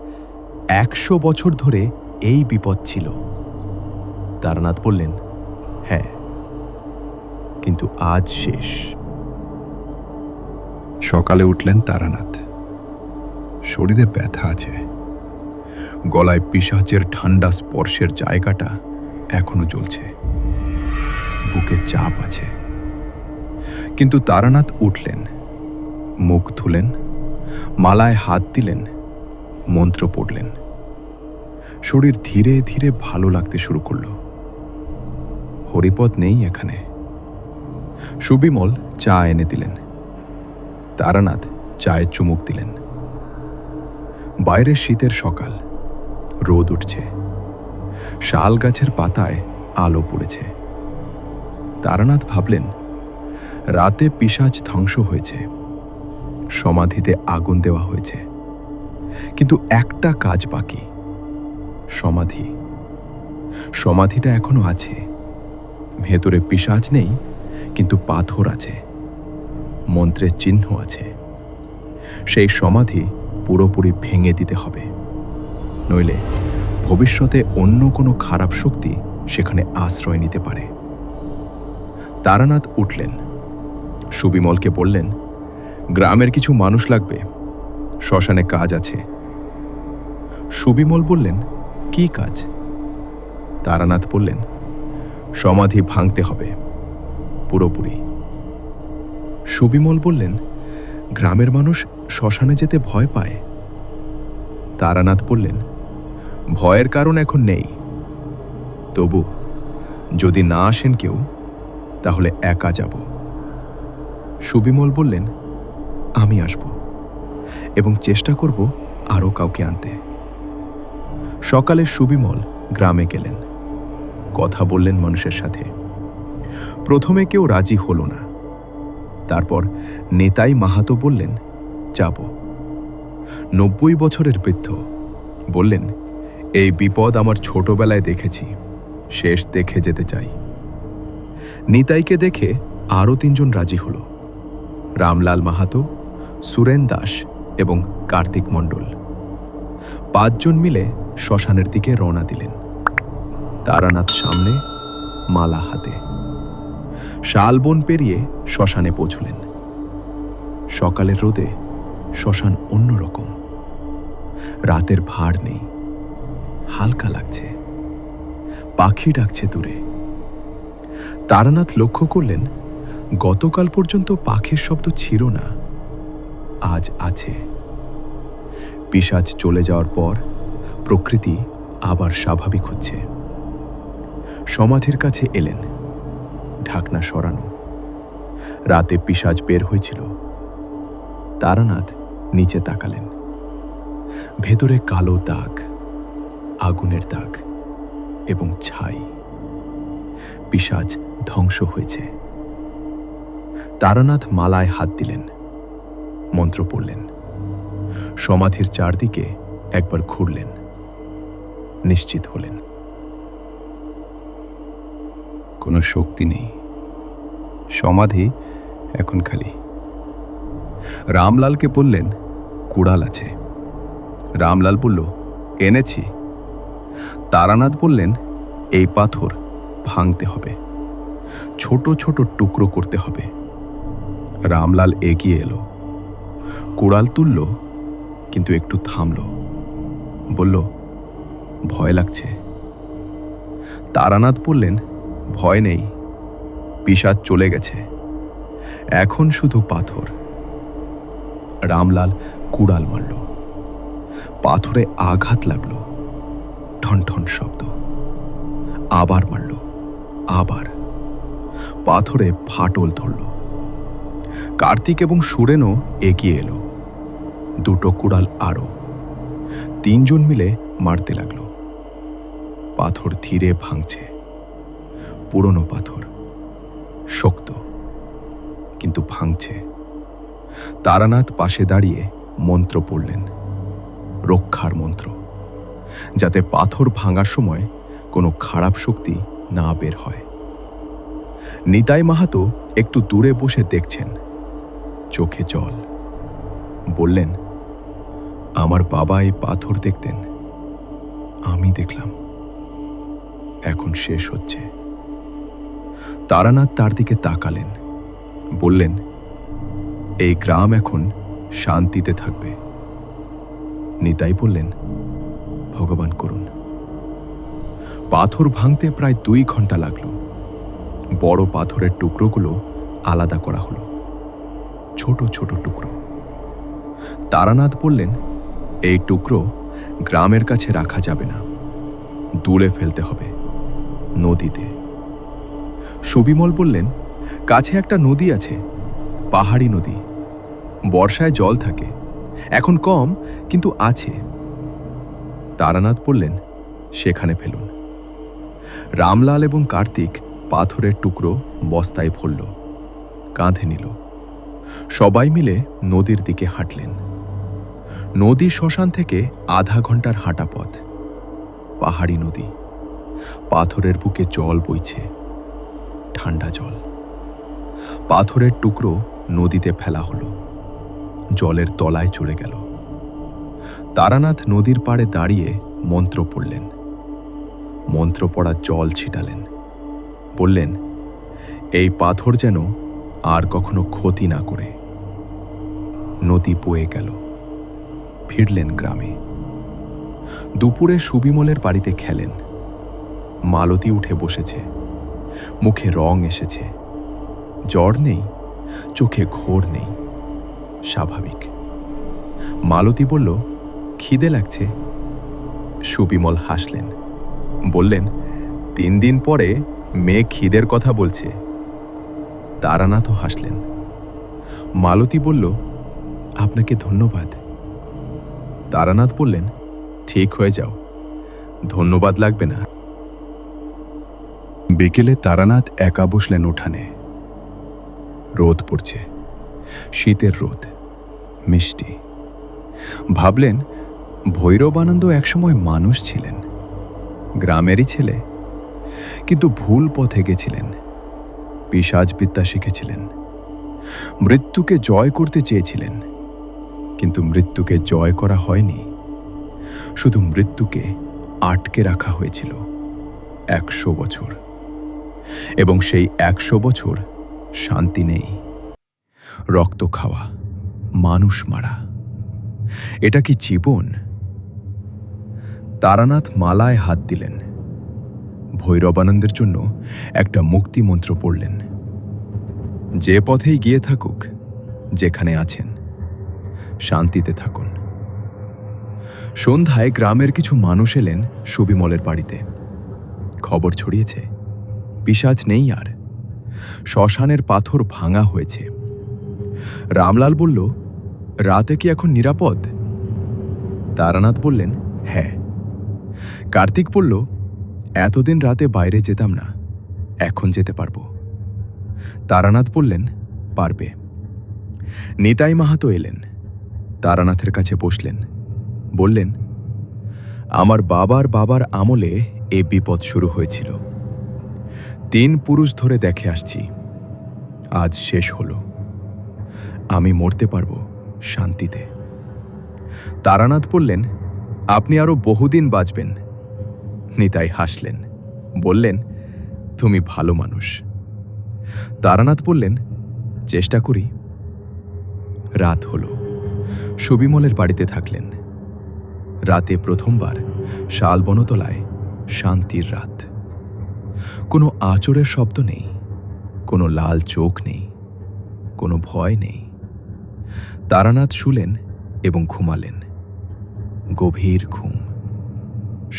100 বছর ধরে এই বিপদ ছিল। তারানাথ বললেন, হ্যাঁ, কিন্তু আজ শেষ। সকালে উঠলেন তারানাথ। শরীরে ব্যথা আছে, গলায় পিশাচের ঠান্ডা স্পর্শের জায়গাটা এখনো জ্বলছে, বুকে চাপ আছে। কিন্তু তারানাথ উঠলেন, মুখ ধুলেন, মালায় হাত দিলেন, মন্ত্র পড়লেন। শরীর ধীরে ধীরে ভালো লাগতে শুরু করল। হরিপদ নেই এখানে। সুবিমল চা এনে দিলেন। তারানাথ চায়ে চুমুক দিলেন। বাইরে শীতের সকাল, রোদ উঠছে। শাল গাছের পাতায় আলো পড়েছে। তারানাথ ভাবলেন, রাতে পিশাচ ধ্বংস হয়েছে, সমাধিতে আগুন দেওয়া হয়েছে, কিন্তু একটা কাজ বাকি, সমাধি। সমাধিটা এখনো আছে। ভেতরে পিশাচ নেই, কিন্তু পাথর আছে, মন্ত্রের চিহ্ন আছে। সেই সমাধি পুরোপুরি ভেঙে দিতে হবে, নইলে ভবিষ্যতে অন্য কোনো খারাপ শক্তি সেখানে আশ্রয় নিতে পারে। তারানাথ উঠলেন। সুবিমলকে বললেন, গ্রামের কিছু মানুষ লাগবে, শ্মশানে কাজ আছে। সুবিমল বললেন, কি কাজ? তারানাথ বললেন, সমাধি ভাঙতে হবে পুরোপুরি। সুবিমল বললেন, গ্রামের মানুষ শ্মশানে যেতে ভয় পায়। তারানাথ বললেন, ভয়ের কারণ এখন নেই, তবু যদি না আসেন কেউ, তাহলে একা যাব। সুবিমল বললেন, আমি আসব এবং চেষ্টা করব আরও কাউকে আনতে। সকালে সুবিমল গ্রামে গেলেন, কথা বললেন মানুষের সাথে। প্রথমে কেউ রাজি হলো না। তারপর নেতাই মাহাতো বললেন, যাব। 90 বছরের বৃদ্ধ বললেন, এই বিপদ আমার ছোটবেলায় দেখেছি, শেষ দেখে যেতে চাই। নিতাইকে দেখে আরও 3 জন রাজি হল, রামলাল মাহাতো, সুরেন দাস এবং কার্তিক মণ্ডল। 5 জন মিলে শ্মশানের দিকে রওনা দিলেন। তারানাথ সামনে, মালা হাতে। শালবন পেরিয়ে শ্মশানে পৌঁছলেন। সকালের রোদে শ্মশান অন্যরকম। রাতের ভার নেই, হালকা লাগছে, পাখি ডাকছে দূরে। তারানাথ লক্ষ্য করলেন, গতকাল পর্যন্ত পাখির শব্দ ছিল না, আজ আছে। পিশাচ চলে যাওয়ার পর প্রকৃতি আবার স্বাভাবিক হচ্ছে। সমাধির কাছে এলেন, ঢাকনা সরানো। রাতে পিশাচ বের হয়েছিল। তারানাথ নিচে তাকালেন। ভেতরে কালো দাগ, আগুনের দাগ এবং ছাই। পিশাচ ধ্বংস হয়েছে। তারানাথ মালায় হাত দিলেন, মন্ত্র পড়লেন। সমাধির চারদিকে একবার ঘুরলেন, নিশ্চিত হলেন কোনো শক্তি নেই। সমাধি এখন খালি। রামলালকে বললেন, কুড়াল আছে। রামলাল বলল, এনেছি। তারানাথ বললেন, এই পাথর ভাঙতে হবে, ছোট ছোট টুকরো করতে হবে। রামলাল এগিয়ে এলো, কুড়াল তুলল, কিন্তু একটু থামল, বলল, ভয় লাগছে। তারানাথ বললেন, ভয় নেই, পিশাচ চলে গেছে, এখন শুধু পাথর। রামলাল কুড়াল মারল। পাথরে আঘাত লাগলো, ঠন ঠন শব্দ। আবার মারল, আবার। পাথরে ফাটল ধরল। কার্তিক এবং সুরেনও এগিয়ে এলো, 2টো কুড়াল আরো। 3 জন মিলে মারতে লাগলো। পাথর ধীরে ভাঙছে। পুরনো পাথর, শক্ত, কিন্তু ভাঙছে। তারানাথ পাশে দাঁড়িয়ে মন্ত্র পড়লেন, রক্ষার মন্ত্র, যাতে পাথর ভাঙার সময় কোনো খারাপ শক্তি না বের হয়। নিতাই মাহাতো একটু দূরে বসে দেখছেন, চোখে জল। বললেন, আমার বাবা এই পাথর দেখতেন, আমি দেখলাম, এখন শেষ হচ্ছে। তারানাথ তার দিকে তাকালেন, বললেন, এই গ্রাম এখন শান্তিতে থাকবে। নিতাই বললেন, ভগবান করুন। পাথর ভাঙতে প্রায় 2 ঘন্টা লাগলো। বড় পাথরের টুকরোগুলো আলাদা করা হলো, ছোট ছোট টুকরো। তারানাথ বললেন, এই টুকরো গ্রামের কাছে রাখা যাবে না, দূরে ফেলতে হবে, নদীতে। সুবিমল বললেন, কাছে একটা নদী আছে, পাহাড়ি নদী, বর্ষায় জল থাকে, এখন কম কিন্তু আছে। তারানাথ বললেন, সেখানে ফেলুন। রামলাল এবং কার্তিক পাথরের টুকরো বস্তায় ভরল, কাঁধে নিল। সবাই মিলে নদীর দিকে হাঁটলেন। নদী শ্মশান থেকে আধা ঘন্টার হাঁটা পথ। পাহাড়ি নদী, পাথরের বুকে জল বইছে, ঠান্ডা জল। পাথরের টুকরো নদীতে ফেলা হলো, জলের তলায় চলে গেল। তারানাথ নদীর পাড়ে দাঁড়িয়ে মন্ত্র পড়লেন। মন্ত্র পড়া জল ছিটালেন, বললেন, এই পাথর যেন আর কখনো ক্ষতি না করে। নদী বয়ে গেল, ফিরলেন গ্রামে। দুপুরে সুবিমলের বাড়িতে খেলেন। মালতী উঠে বসেছে, মুখে রং এসেছে, জ্বর নেই, চোখে ঘোর নেই, স্বাভাবিক। মালতী বলল, খিদে লাগছে। সুবিমল হাসলেন, বললেন, 3 দিন পরে মেয়ে খিদের কথা বলছে। তারানাথও হাসলেন। মালতী বলল, আপনাকে ধন্যবাদ। তারানাথ বললেন, ঠিক হয়ে যাও, ধন্যবাদ লাগবে না। বিকেলে তারানাথ একা বসলেন উঠানে। রোদ পড়ছে, শীতের রোদ। মিষ্টি। ভাবলেন ভৈরবানন্দ একসময় মানুষ ছিলেন, গ্রামেরই ছেলে, কিন্তু ভুল পথে গেছিলেন। পিশাচবিদ্যা শিখেছিলেন, মৃত্যুকে জয় করতে চেয়েছিলেন, কিন্তু মৃত্যুকে জয় করা হয়নি, শুধু মৃত্যুকে আটকে রাখা হয়েছিল 100 বছর। এবং সেই 100 বছর শান্তি নেই। রক্ত খাওয়া, মানুষ মারা, এটা কি জীবন? তারানাথ মালায় হাত দিলেন, ভৈরবানন্দের জন্য একটা মুক্তি মন্ত্র পড়লেন। যে পথেই গিয়ে থাকুক, যেখানে আছেন, শান্তিতে থাকুন। সন্ধ্যায় গ্রামের কিছু মানুষ এলেন সুবিমলের বাড়িতে। খবর ছড়িয়েছে, পিশাচ নেই আর, শ্মশানের পাথর ভাঙা হয়েছে। রামলাল বলল, রাতে কি এখন নিরাপদ? তারানাথ বললেন, হ্যাঁ। কার্তিক বলল, এতদিন রাতে বাইরে যেতাম না, এখন যেতে পারবো। তারানাথ বললেন, পারবে। নিতাই মাহাতো এলেন, তারানাথের কাছে বসলেন, বললেন, আমার বাবার আমলে এ বিপদ শুরু হয়েছিল। 3 পুরুষ ধরে দেখে আসছি, আজ শেষ হলো। আমি মরতে পারবো শান্তিতে। তারানাথ বললেন, আপনি আরো বহুদিন বাঁচবেন। নিতাই হাসলেন, বললেন, তুমি ভালো মানুষ। তারানাথ বললেন, চেষ্টা করি। রাত হলো, সুবিমলের বাড়িতে থাকলেন। রাতে প্রথমবার শালবনতলায় শান্তির রাত। কোনো আঁচড়ের শব্দ নেই, কোনো লাল চোখ নেই, কোনো ভয় নেই। তারানাথ শুলেন এবং ঘুমালেন। গভীর ঘুম,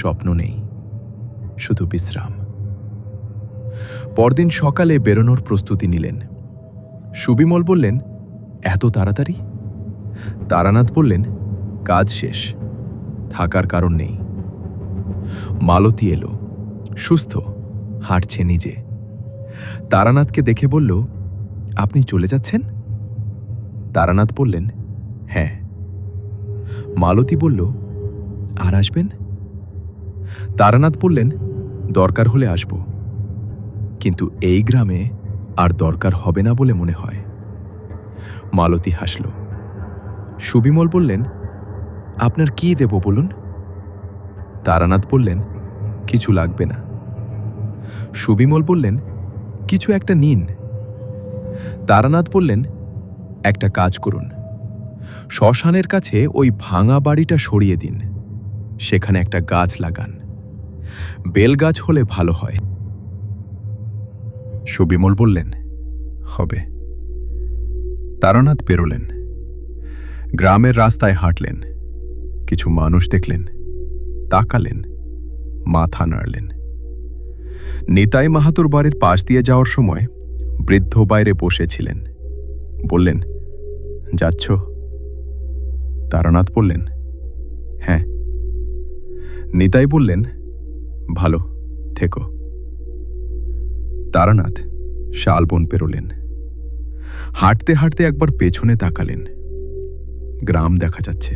স্বপ্ন নেই, শুধু বিশ্রাম। পরদিন সকালে বেরোনোর প্রস্তুতি নিলেন। সুবিমল বললেন, এত তাড়াতাড়ি? তারানাথ বললেন, কাজ শেষ, থাকার কারণ নেই। মালতী এলো, সুস্থ, হাঁটছে নিজে। তারানাথকে দেখে বলল, আপনি চলে যাচ্ছেন? তারানাথ বললেন, হ্যাঁ। মালতী বলল, আর আসবেন? তারানাথ বললেন, দরকার হলে আসব, কিন্তু এই গ্রামে আর দরকার হবে না বলে মনে হয়। মালতী হাসল। সুবিমল বললেন, আপনার কি দেব বলুন? তারানাথ বললেন, কিছু লাগবে না। সুবিমল বললেন, কিছু একটা নিন। তারানাথ বললেন, একটা কাজ করুন, শ্মশানের কাছে ওই ভাঙা বাড়িটা সরিয়ে দিন, সেখানে একটা গাছ লাগান, বেলগাছ হলে ভালো হয়। সুবিমল বললেন, হবে। তারানাথ বেরোলেন, গ্রামের রাস্তায় হাঁটলেন। কিছু মানুষ দেখলেন, তাকালেন, মাথা নাড়লেন। নিতাই মাহাতোর বাড়ির পাশ দিয়ে যাওয়ার সময় বৃদ্ধ বাইরে বসেছিলেন। বললেন, যাচ্ছ? তারানাথ বললেন, হ্যাঁ। নিতাই বললেন, ভালো থেকো। তারানাথ শালবন পেরোলেন। হাঁটতে হাঁটতে একবার পেছনে তাকালেন। গ্রাম দেখা যাচ্ছে,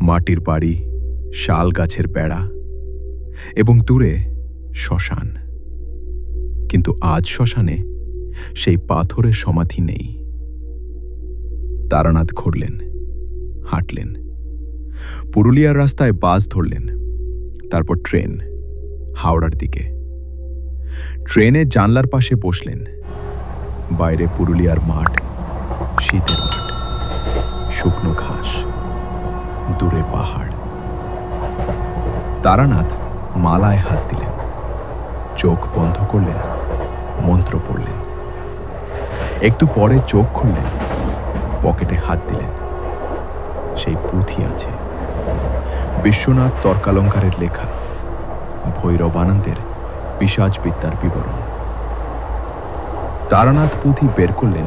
মাটির বাড়ি, শাল গাছের বেড়া এবং দূরে শ্মশান। কিন্তু আজ শ্মশানে সেই পাথরের সমাধি নেই। তারানাথ ঘুরলেন, হাঁটলেন। পুরুলিয়ার রাস্তায় বাস ধরলেন, তারপর ট্রেন, হাওড়ার দিকে। ট্রেনের জানলার পাশে বসলেন। বাইরে পুরুলিয়ার মাঠ, শীতের মাঠ, শুকনো ঘাস, দূরে পাহাড়। তারানাথ মালায় হাত দিলেন, চোখ বন্ধ করলেন, মন্ত্র পড়লেন। একটু পরে চোখ খুললেন, পকেটে হাত দিলেন। সেই পুঁথি আছে, বিশ্বনাথ তর্কালঙ্কারের লেখা, ভৈরবানন্দের পিশাচবিদ্যার বিবরণ। তারানাথ পুঁথি বের করলেন,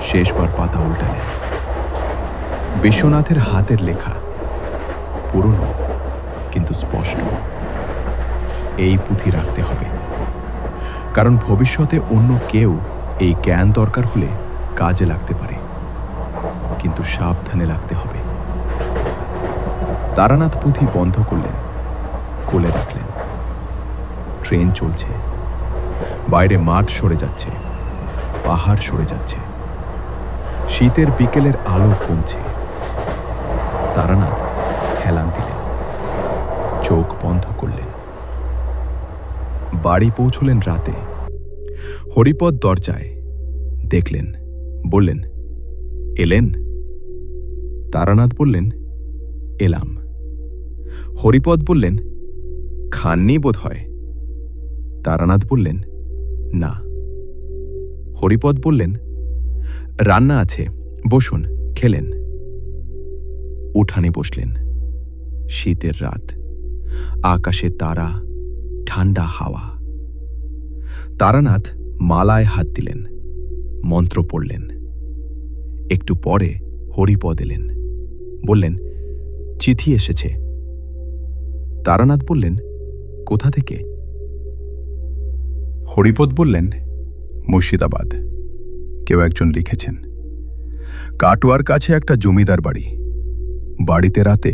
শেষবার পাতা উল্টালেন। বিশ্বনাথের হাতের লেখা, পুরনো কিন্তু স্পষ্ট। এই পুঁথি রাখতে হবে, কারণ ভবিষ্যতে অন্য কেউ এই জ্ঞান দরকার হলে কাজে লাগতে পারে। কিন্তু সাবধানে লাগতে হবে। তারানাথ পুঁথি বন্ধ করলেন, কোলে রাখলেন। ট্রেন চলছে, বাইরে মাঠ সরে যাচ্ছে, পাহাড় সরে যাচ্ছে, শীতের বিকেলের আলো কমছে। তারানাথ হেলান দিলেন, চোখ বন্ধ করলেন। বাড়ি পৌঁছলেন রাতে। হরিপদ দরজায় দেখলেন, বললেন, এলেন? তারানাথ বললেন, এলাম। হরিপদ বললেন, খাননি বোধ হয়। তারানাথ বললেন, না। হরিপদ বললেন, রান্না আছে, বসুন, খেলেন। উঠানে বসলেন। শীতের রাত, আকাশে তারা, ঠান্ডা হাওয়া। তারানাথ মালায় হাত দিলেন, মন্ত্র পড়লেন। একটু পরে হরিপদ এলেন, বললেন, চিঠি এসেছে। তারানাথ বললেন, কোথা থেকে? হরিপদ বললেন, মুর্শিদাবাদ। কেউ একজন লিখেছেন, কাটোয়ার কাছে একটা জমিদার বাড়ি। বাড়িতে রাতে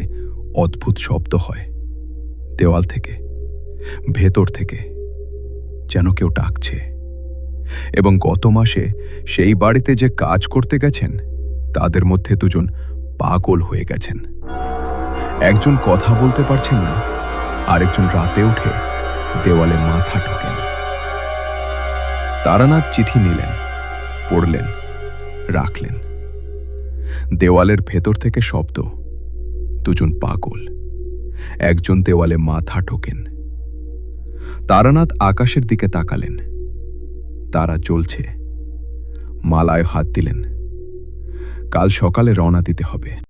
অদ্ভুত শব্দ হয়, দেওয়াল থেকে, ভেতর থেকে, যেন কেউ ডাকছে। এবং গত মাসে সেই বাড়িতে যে কাজ করতে গেছেন তাদের মধ্যে দুজন পাগল হয়ে গেছেন। একজন কথা বলতে পারছেন না, আরেকজন রাতে উঠে দেওয়ালে মাথা ঠোকেন। তারানাথ চিঠি নিলেন, পড়লেন, রাখলেন। দেওয়ালের ভেতর থেকে শব্দ, দুজন পাগল, একজন দেওয়ালে মাথা ঠোকেন। তারানাথ আকাশের দিকে তাকালেন, তারা জ্বলছে। মালায় হাত দিলেন, কাল সকালে রওনা দিতে হবে।